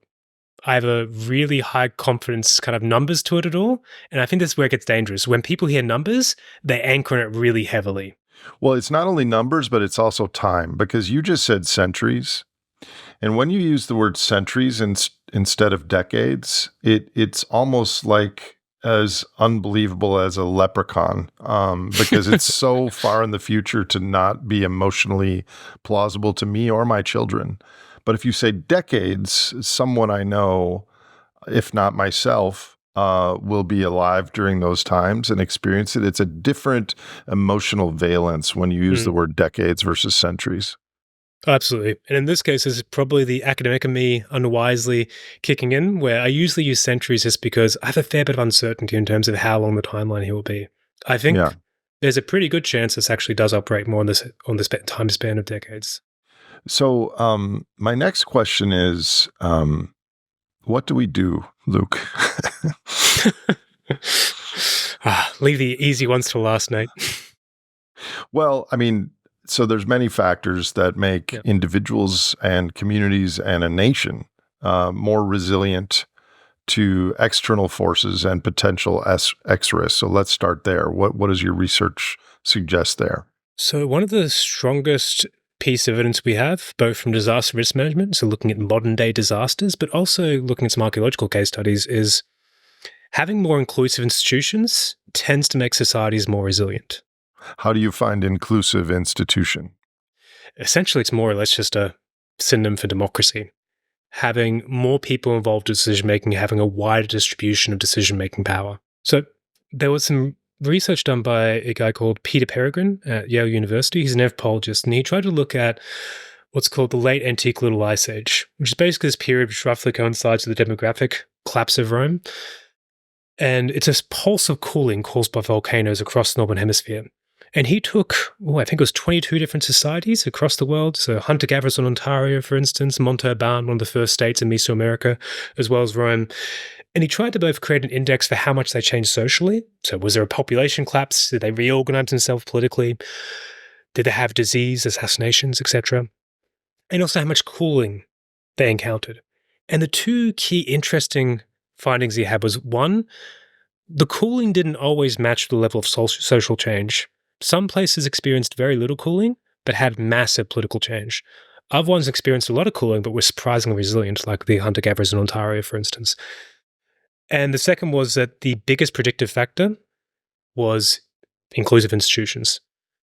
either really high confidence kind of numbers to it at all. And I think this is where it gets dangerous. When people hear numbers, they anchor in it really heavily. Well, it's not only numbers, but it's also time, because you just said centuries. And when you use the word centuries instead of decades, it's almost like as unbelievable as a leprechaun, because it's so far in the future to not be emotionally plausible to me or my children. But if you say decades, someone I know, if not myself, will be alive during those times and experience it. It's a different emotional valence when you use the word decades versus centuries. Absolutely. And in this case, it's probably the academic in me unwisely kicking in, where I usually use centuries just because I have a fair bit of uncertainty in terms of how long the timeline here will be. I think Yeah. there's a pretty good chance this actually does operate more on this time span of decades. So my next question is, what do we do, Luke? Leave the easy ones to last, Nate. Well, I mean, so there's many factors that make individuals and communities and a nation more resilient to external forces and potential X risks. So let's start there. What does your research suggest there? So one of the strongest piece of evidence we have, both from disaster risk management, so looking at modern day disasters, but also looking at some archaeological case studies, is having more inclusive institutions tends to make societies more resilient. How do you find inclusive institution? Essentially, it's more or less just a synonym for democracy. Having more people involved in decision-making, having a wider distribution of decision-making power. So there was some research done by a guy called Peter Peregrine at Yale University. He's an anthropologist, and he tried to look at what's called the late antique Little Ice Age, which is basically this period which roughly coincides with the demographic collapse of Rome. And it's a pulse of cooling caused by volcanoes across the Northern Hemisphere. And he took, I think it was 22 different societies across the world. So hunter-gatherers in Ontario, for instance, Montauban, one of the first states in Mesoamerica, as well as Rome. And he tried to both create an index for how much they changed socially. So was there a population collapse? Did they reorganize themselves politically? Did they have disease, assassinations, etc.? And also how much cooling they encountered. And the two key interesting findings he had was, one, the cooling didn't always match the level of social change. Some places experienced very little cooling, but had massive political change. Other ones experienced a lot of cooling, but were surprisingly resilient, like the hunter-gatherers in Ontario, for instance. And the second was that the biggest predictive factor was inclusive institutions.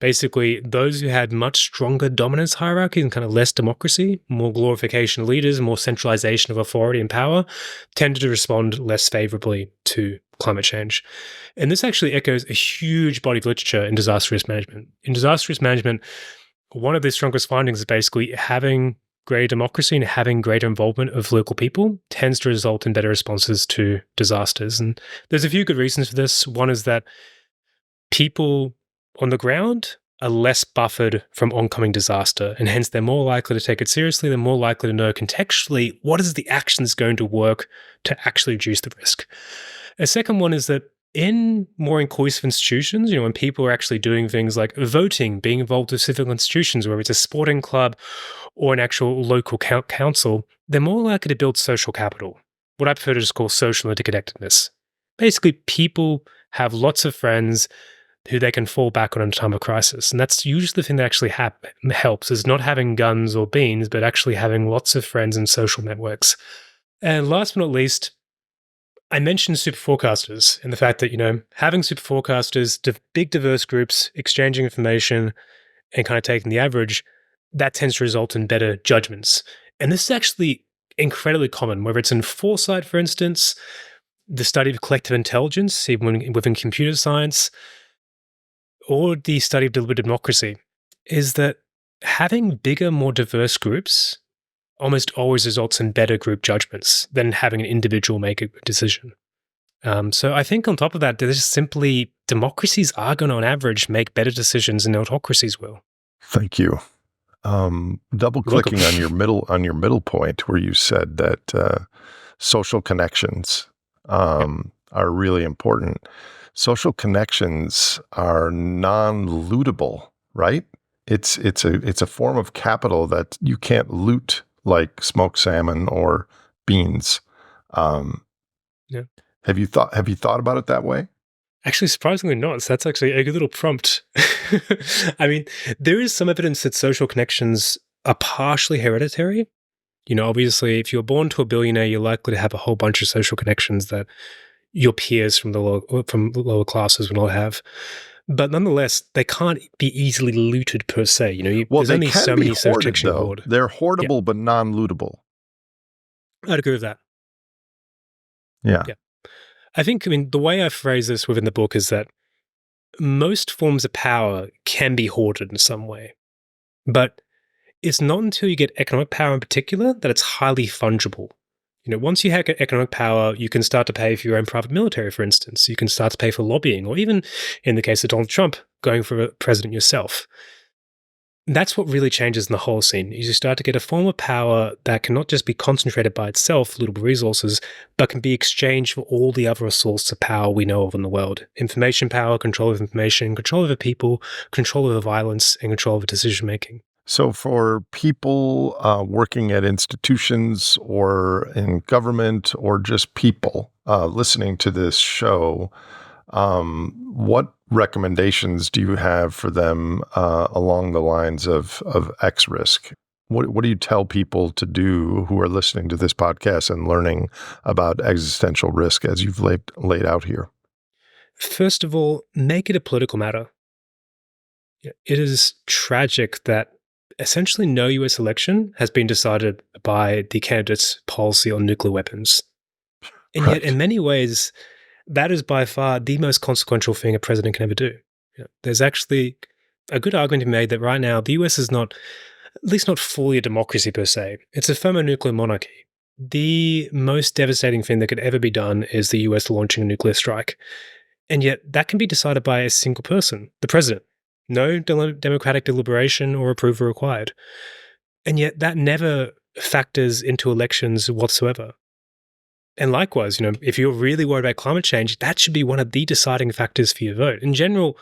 Basically, those who had much stronger dominance hierarchies and kind of less democracy, more glorification of leaders, more centralization of authority and power, tended to respond less favorably to climate change. And this actually echoes a huge body of literature in disaster risk management. In disaster risk management, one of the strongest findings is basically having greater democracy and having greater involvement of local people tends to result in better responses to disasters. And there's a few good reasons for this. One is that people on the ground are less buffered from oncoming disaster, and hence they're more likely to take it seriously. They're more likely to know contextually what is the actions going to work to actually reduce the risk. A second one is that in more inclusive institutions, when people are actually doing things like voting, being involved with civil institutions, whether it's a sporting club or an actual local council, they're more likely to build social capital, what I prefer to just call social interconnectedness. Basically, people have lots of friends who they can fall back on in a time of crisis. And that's usually the thing that actually helps, is not having guns or beans, but actually having lots of friends and social networks. And last but not least, I mentioned super forecasters and the fact that, having super forecasters, big diverse groups, exchanging information and kind of taking the average, that tends to result in better judgments. And this is actually incredibly common, whether it's in foresight, for instance, the study of collective intelligence, even within computer science, or the study of deliberative democracy, is that having bigger, more diverse groups almost always results in better group judgments than having an individual make a decision. So I think on top of that, there's simply democracies are going to, on average, make better decisions than autocracies will. Thank you. Double clicking on your middle point where you said that social connections are really important. Social connections are non-lootable, right? It's a form of capital that you can't loot like smoked salmon or beans. Yeah. Have you thought about it that way? Actually, surprisingly not. So that's actually a good little prompt. I mean, there is some evidence that social connections are partially hereditary. Obviously, if you're born to a billionaire, you're likely to have a whole bunch of social connections that your peers from the lower classes will not have. But nonetheless, they can't be easily looted per se. Well, there's they only can so be many hoarded, self-protection though. hoard. They're Yeah, hoardable but non-lootable. I'd agree with that. Yeah. Yeah. I think, the way I phrase this within the book is that most forms of power can be hoarded in some way. But it's not until you get economic power in particular that it's highly fungible. Once you have economic power, you can start to pay for your own private military, for instance. You can start to pay for lobbying, or even, in the case of Donald Trump, going for a president yourself. That's what really changes in the whole scene, is you start to get a form of power that can not just be concentrated by itself, lootable resources, but can be exchanged for all the other sources of power we know of in the world. Information power, control of information, control over people, control over violence, and control over decision-making. So for people working at institutions or in government or just people listening to this show, what recommendations do you have for them along the lines of X risk? What do you tell people to do who are listening to this podcast and learning about existential risk as you've laid out here? First of all, make it a political matter. It is tragic that essentially no US election has been decided by the candidate's policy on nuclear weapons. And yet, in many ways, that is by far the most consequential thing a president can ever do. There's actually a good argument to be made that right now, the US is not, at least not fully a democracy per se. It's a thermonuclear monarchy. The most devastating thing that could ever be done is the US launching a nuclear strike. And yet, that can be decided by a single person, the president. No democratic deliberation or approval required. And yet that never factors into elections whatsoever. And likewise, if you're really worried about climate change, that should be one of the deciding factors for your vote. In general,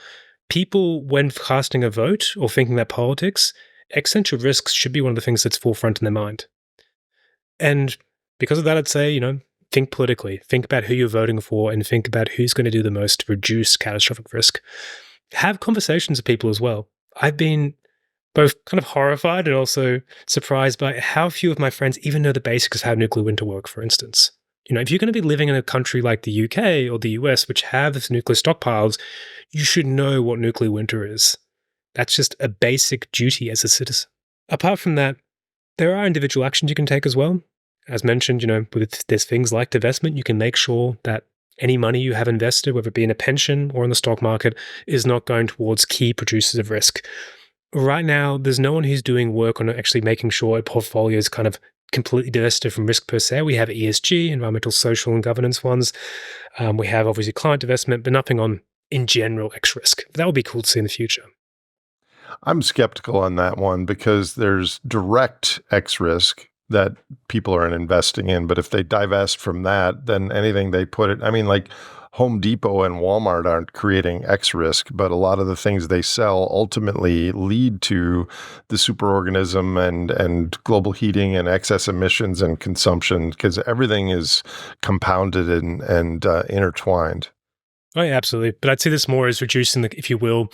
people, when casting a vote or thinking about politics, existential risks should be one of the things that's forefront in their mind. And because of that, I'd say, think politically. Think about who you're voting for and think about who's going to do the most to reduce catastrophic risk. Have conversations with people as well. I've been both kind of horrified and also surprised by how few of my friends even know the basics of how nuclear winter work, for instance. If you're going to be living in a country like the UK or the US, which have this nuclear stockpiles, you should know what nuclear winter is. That's just a basic duty as a citizen. Apart from that, there are individual actions you can take as well. As mentioned, there's things like divestment. You can make sure that any money you have invested, whether it be in a pension or in the stock market, is not going towards key producers of risk. Right now, there's no one who's doing work on actually making sure a portfolio is kind of completely divested from risk per se. We have ESG, environmental, social, and governance ones. We have obviously client divestment, but nothing on, in general, X risk. That would be cool to see in the future. I'm skeptical on that one because there's direct X risk that people are investing in. But if they divest from that, then anything they put it, like Home Depot and Walmart aren't creating X risk, but a lot of the things they sell ultimately lead to the superorganism and global heating and excess emissions and consumption because everything is compounded and intertwined. Oh, yeah, absolutely. But I'd see this more as reducing the, if you will,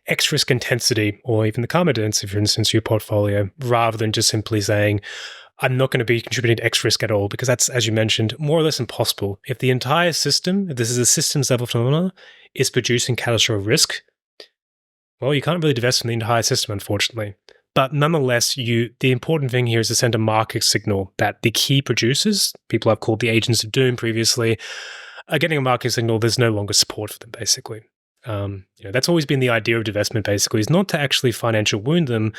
X risk intensity or even the carbon density, for instance, to your portfolio, rather than just simply saying, I'm not going to be contributing to X risk at all, because that's, as you mentioned, more or less impossible. If the entire system, if this is a systems level phenomena, is producing catastrophic risk, well, you can't really divest from the entire system, unfortunately. But nonetheless, the important thing here is to send a market signal that the key producers, people I've called the agents of doom previously, are getting a market signal there's no longer support for them, basically. That's always been the idea of divestment, basically, is not to actually financial wound them,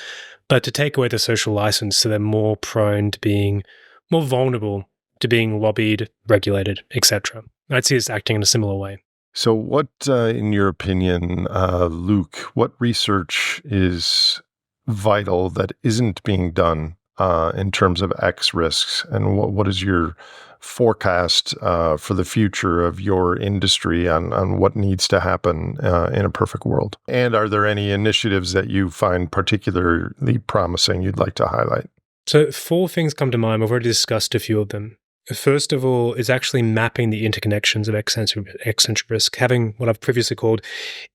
but to take away the social license so they're more prone to being more vulnerable to being lobbied, regulated, etc. I'd see us acting in a similar way. So what, in your opinion, Luke, what research is vital that isn't being done in terms of X risks? And what is your forecast for the future of your industry on what needs to happen in a perfect world? And are there any initiatives that you find particularly promising you'd like to highlight? So 4 things come to mind. We've already discussed a few of them. First of all is actually mapping the interconnections of existential risk, having what I've previously called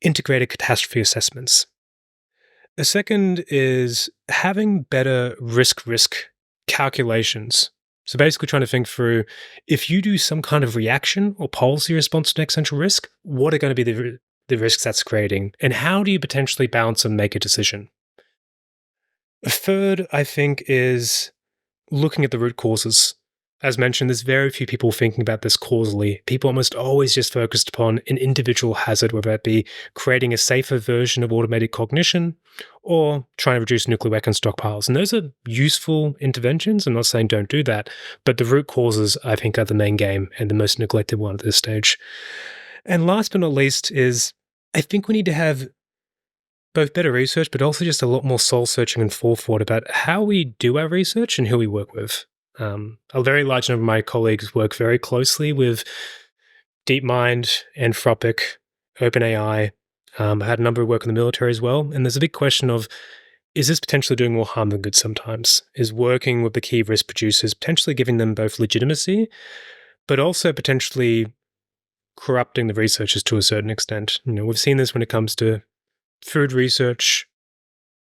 integrated catastrophe assessments. The second is having better risk calculations. So basically trying to think through, if you do some kind of reaction or policy response to an existential risk, what are going to be the risks that's creating? And how do you potentially balance and make a decision? A third, I think, is looking at the root causes. As mentioned, there's very few people thinking about this causally. People almost always just focused upon an individual hazard, whether it be creating a safer version of automated cognition or trying to reduce nuclear weapon stockpiles. And those are useful interventions. I'm not saying don't do that, but the root causes, I think, are the main game and the most neglected one at this stage. And last but not least is, I think we need to have both better research, but also just a lot more soul searching and forethought about how we do our research and who we work with. A very large number of my colleagues work very closely with DeepMind, Anthropic, OpenAI. I had a number of work in the military as well. And there's a big question of, is this potentially doing more harm than good sometimes? Is working with the key risk producers potentially giving them both legitimacy, but also potentially corrupting the researchers to a certain extent? We've seen this when it comes to food research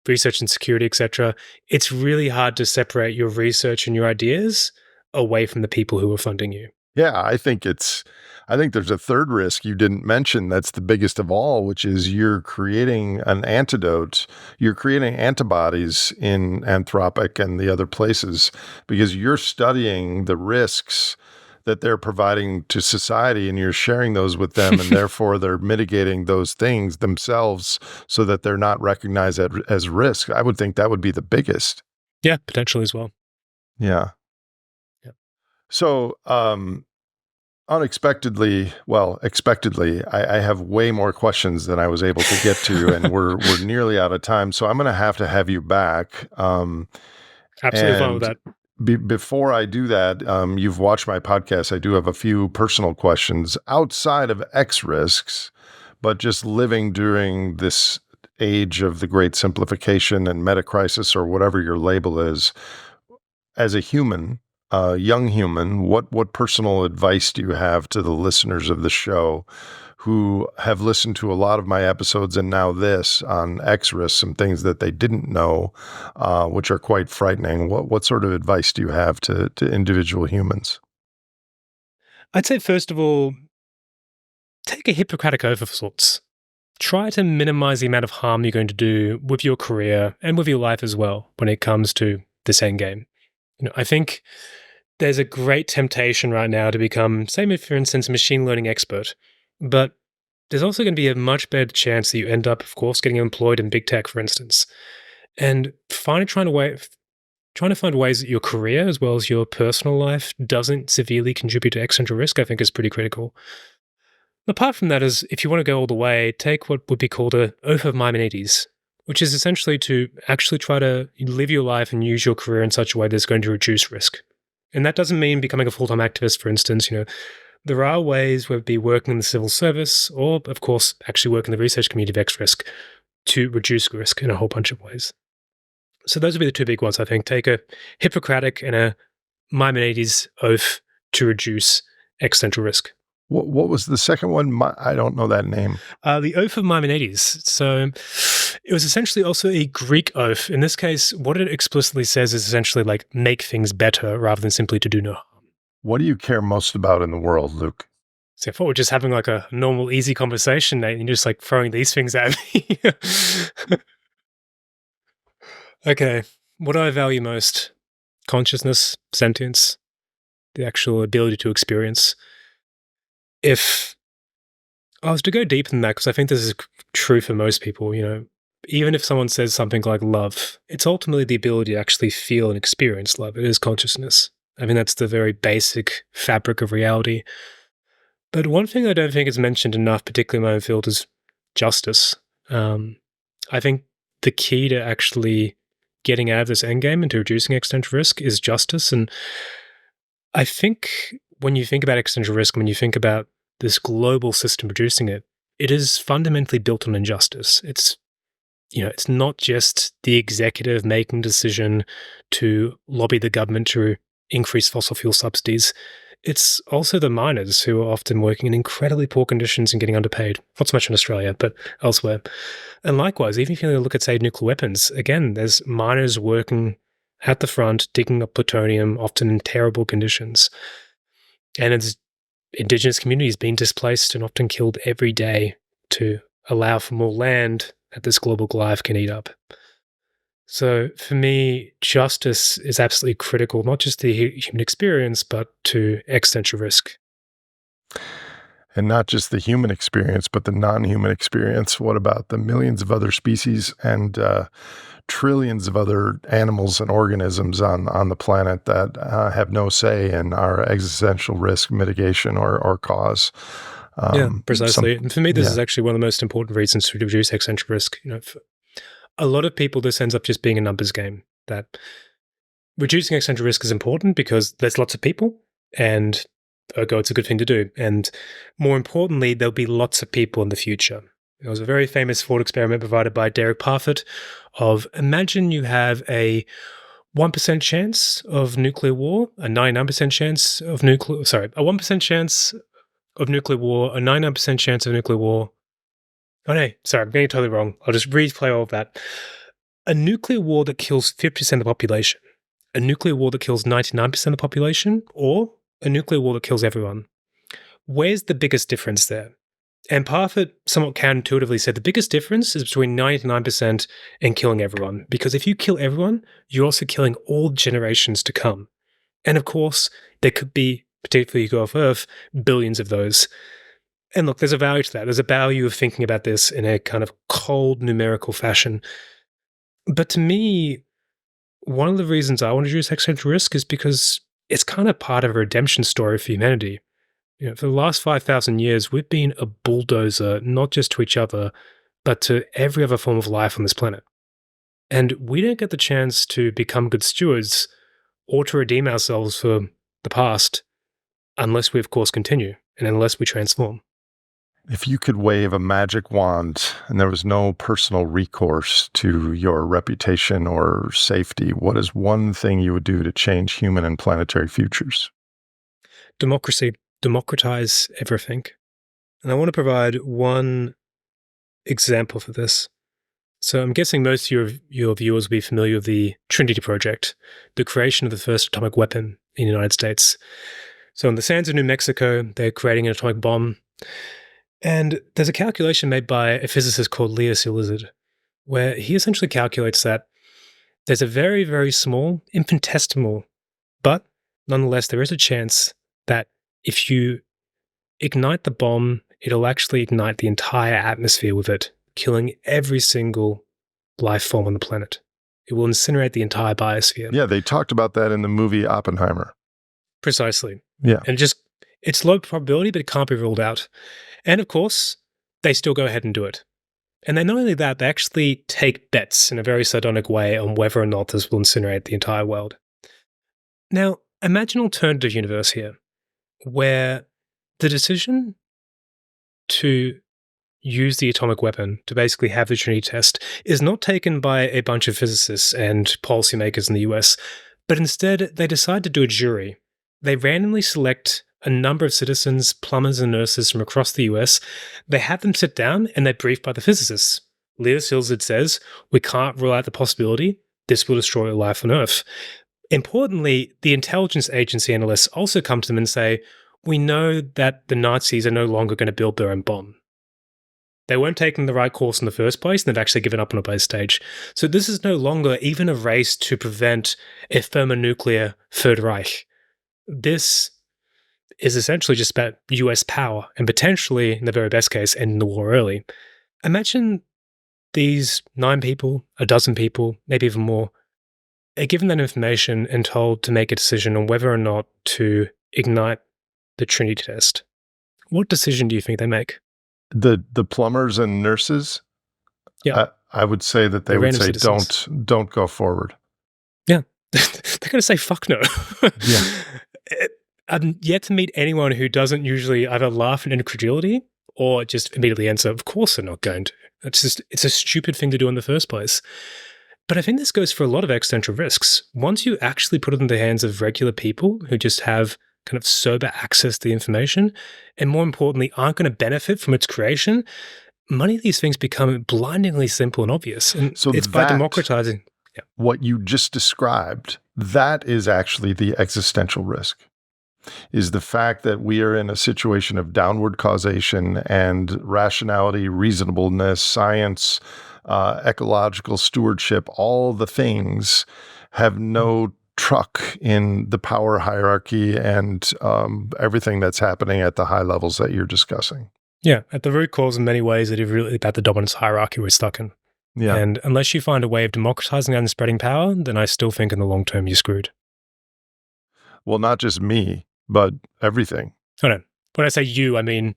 and security, etc. It's really hard to separate your research and your ideas away from the people who are funding you. Yeah, I think there's a third risk you didn't mention that's the biggest of all, which is you're creating an antidote. You're creating antibodies in Anthropic and the other places because you're studying the risks that they're providing to society, and you're sharing those with them, and therefore they're mitigating those things themselves so that they're not recognized as risk. I would think that would be the biggest. Yeah, potentially as well. Yeah. So, expectedly, I have way more questions than I was able to get to, and we're nearly out of time. So I'm going to have you back. Absolutely fine with that. Before I do that, you've watched my podcast. I do have a few personal questions outside of X risks, but just living during this age of the great simplification and meta crisis, or whatever your label is. As a human, a young human, what personal advice do you have to the listeners of the show who have listened to a lot of my episodes and now this on X risks, some things that they didn't know, which are quite frightening? What sort of advice do you have to individual humans? I'd say, first of all, take a Hippocratic oath of sorts. Try to minimize the amount of harm you're going to do with your career and with your life as well when it comes to this end game. I think there's a great temptation right now to become, say, for instance, a machine learning expert. But there's also going to be a much better chance that you end up, of course, getting employed in big tech, for instance. And trying to find ways that your career as well as your personal life doesn't severely contribute to existential risk, I think is pretty critical. Apart from that, is if you want to go all the way, take what would be called an oath of Maimonides, which is essentially to actually try to live your life and use your career in such a way that's going to reduce risk. And that doesn't mean becoming a full-time activist, for instance. There are ways, whether it be working in the civil service or, of course, actually working in the research community of X risk to reduce risk in a whole bunch of ways. So those would be the two big ones, I think. Take a Hippocratic and a Maimonides oath to reduce existential risk. What was the second one? I don't know that name. The Oath of Maimonides. So it was essentially also a Greek oath. In this case, what it explicitly says is essentially like make things better rather than simply to do no harm. What do you care most about in the world, Luke? So I thought we're just having like a normal, easy conversation, Nate, and you're just like throwing these things at me. Okay, what do I value most? Consciousness, sentience, the actual ability to experience. If I was to go deeper than that, because I think this is true for most people, even if someone says something like love, it's ultimately the ability to actually feel and experience love. It is consciousness. I mean, that's the very basic fabric of reality. But one thing I don't think is mentioned enough, particularly in my own field, is justice. I think the key to actually getting out of this endgame and to reducing existential risk is justice. And I think when you think about existential risk, when you think about this global system producing it, it is fundamentally built on injustice. It's not just the executive making a decision to lobby the government to increase fossil fuel subsidies. It's also the miners who are often working in incredibly poor conditions and getting underpaid. Not so much in Australia, but elsewhere. And likewise, even if you look at, say, nuclear weapons, again, there's miners working at the front, digging up plutonium, often in terrible conditions. And it's indigenous communities being displaced and often killed every day to allow for more land that this global Goliath can eat up. So for me, justice is absolutely critical, not just to the human experience, but to existential risk. And not just the human experience, but the non-human experience. What about the millions of other species and trillions of other animals and organisms on the planet that have no say in our existential risk mitigation or cause? Yeah, precisely. And for me, this yeah. is actually one of the most important reasons to reduce existential risk. For a lot of people, this ends up just being a numbers game. That reducing existential risk is important because there's lots of people, and ergo, it's a good thing to do. And more importantly, there'll be lots of people in the future. There was a very famous thought experiment provided by Derek Parfit of imagine you have a 1% chance of nuclear war, a 99% chance of nuclear, sorry, a 1% chance of nuclear war, a 99% chance of nuclear war. Oh no, sorry, I'm getting it totally wrong. I'll just replay all of that. A nuclear war that kills 50% of the population, a nuclear war that kills 99% of the population, or a nuclear war that kills everyone. Where's the biggest difference there? And Parfit somewhat counterintuitively said the biggest difference is between 99% and killing everyone. Because if you kill everyone, you're also killing all generations to come. And of course, there could be, particularly if you go off Earth, billions of those. And look, there's a value to that. There's a value of thinking about this in a kind of cold numerical fashion. But to me, one of the reasons I want to reduce existential risk is because it's kind of part of a redemption story for humanity. For the last 5,000 years, we've been a bulldozer, not just to each other, but to every other form of life on this planet. And we don't get the chance to become good stewards or to redeem ourselves for the past unless we, of course, continue and unless we transform. If you could wave a magic wand and there was no personal recourse to your reputation or safety, what is one thing you would do to change human and planetary futures? Democracy. Democratize everything. And I want to provide one example for this. So I'm guessing most of your viewers will be familiar with the Trinity Project, the creation of the first atomic weapon in the United States. So in the sands of New Mexico, they're creating an atomic bomb. And there's a calculation made by a physicist called Leo Szilard, where he essentially calculates that there's a very, very small, infinitesimal, but nonetheless, there is a chance that if you ignite the bomb, it'll actually ignite the entire atmosphere with it, killing every single life form on the planet. It will incinerate the entire biosphere. Yeah, they talked about that in the movie Oppenheimer. Precisely. Yeah. And it's low probability, but it can't be ruled out. And of course, they still go ahead and do it. And then not only that, they actually take bets in a very sardonic way on whether or not this will incinerate the entire world. Now, imagine an alternative universe here, where the decision to use the atomic weapon to basically have the Trinity test is not taken by a bunch of physicists and policymakers in the US, but instead they decide to do a jury. They randomly select a number of citizens, plumbers and nurses from across the US. They have them sit down and they're briefed by the physicists. Leo Szilard says, we can't rule out the possibility this will destroy life on Earth. Importantly, the intelligence agency analysts also come to them and say, we know that the Nazis are no longer going to build their own bomb. They weren't taking the right course in the first place, and they've actually given up on a base stage. So this is no longer even a race to prevent a thermonuclear Third Reich. This is essentially just about US power, and potentially, in the very best case, ending the war early. Imagine these 9 people, a dozen people, maybe even more, are given that information and told to make a decision on whether or not to ignite the Trinity test. What decision do you think they make? The plumbers and nurses? Yeah. I would say that they would say, citizens. don't go forward. Yeah. They're going to say, fuck no. Yeah. I'm yet to meet anyone who doesn't usually either laugh in incredulity or just immediately answer, of course they're not going to. It's a stupid thing to do in the first place. But I think this goes for a lot of existential risks. Once you actually put it in the hands of regular people who just have kind of sober access to the information, and more importantly, aren't going to benefit from its creation, many of these things become blindingly simple and obvious. And So it's by democratizing. Yeah. What you just described, that is actually the existential risk, is the fact that we are in a situation of downward causation and rationality, reasonableness, science, ecological stewardship, all the things have no truck in the power hierarchy and everything that's happening at the high levels that you're discussing. Yeah, at the root cause, in many ways, it is really about the dominance hierarchy we're stuck in. Yeah. And unless you find a way of democratizing and spreading power, then I still think in the long term you're screwed. Well, not just me, but everything. Oh no, when I say you, I mean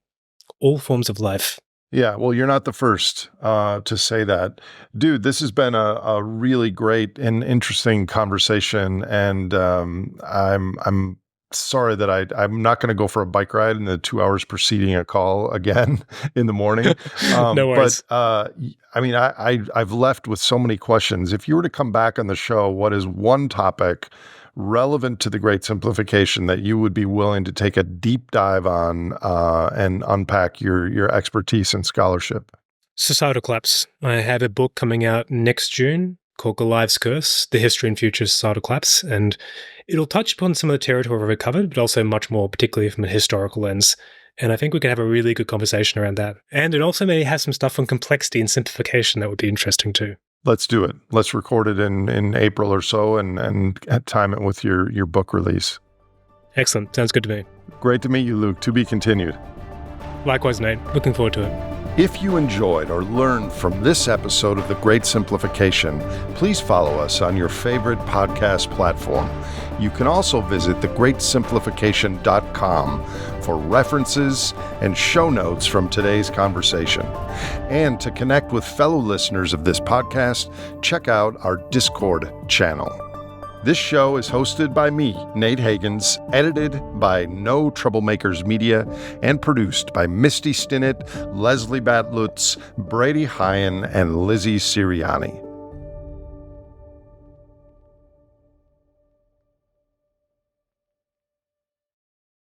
all forms of life. Yeah, well, you're not the first to say that. Dude, this has been a really great and interesting conversation, and I'm sorry that I'm not going to go for a bike ride in the 2 hours preceding a call again in the morning. No worries. But I mean, I've left with so many questions. If you were to come back on the show, what is one topic relevant to the Great Simplification that you would be willing to take a deep dive on and unpack your expertise and scholarship? Societal collapse. I have a book coming out next June called Goliath's Curse, The History and Future of Societal Collapse, and it'll touch upon some of the territory we've covered, but also much more, particularly from a historical lens. And I think we could have a really good conversation around that. And it also maybe has some stuff on complexity and simplification that would be interesting too. Let's do it. Let's record it in April or so and time it with your book release. Excellent. Sounds good to me. Great to meet you, Luke. To be continued. Likewise, Nate. Looking forward to it. If you enjoyed or learned from this episode of The Great Simplification, please follow us on your favorite podcast platform. You can also visit thegreatsimplification.com for references and show notes from today's conversation. And to connect with fellow listeners of this podcast, check out our Discord channel. This show is hosted by me, Nate Hagans, edited by No Troublemakers Media, and produced by Misty Stinnett, Leslie Batlutz, Brady Hyen, and Lizzie Siriani.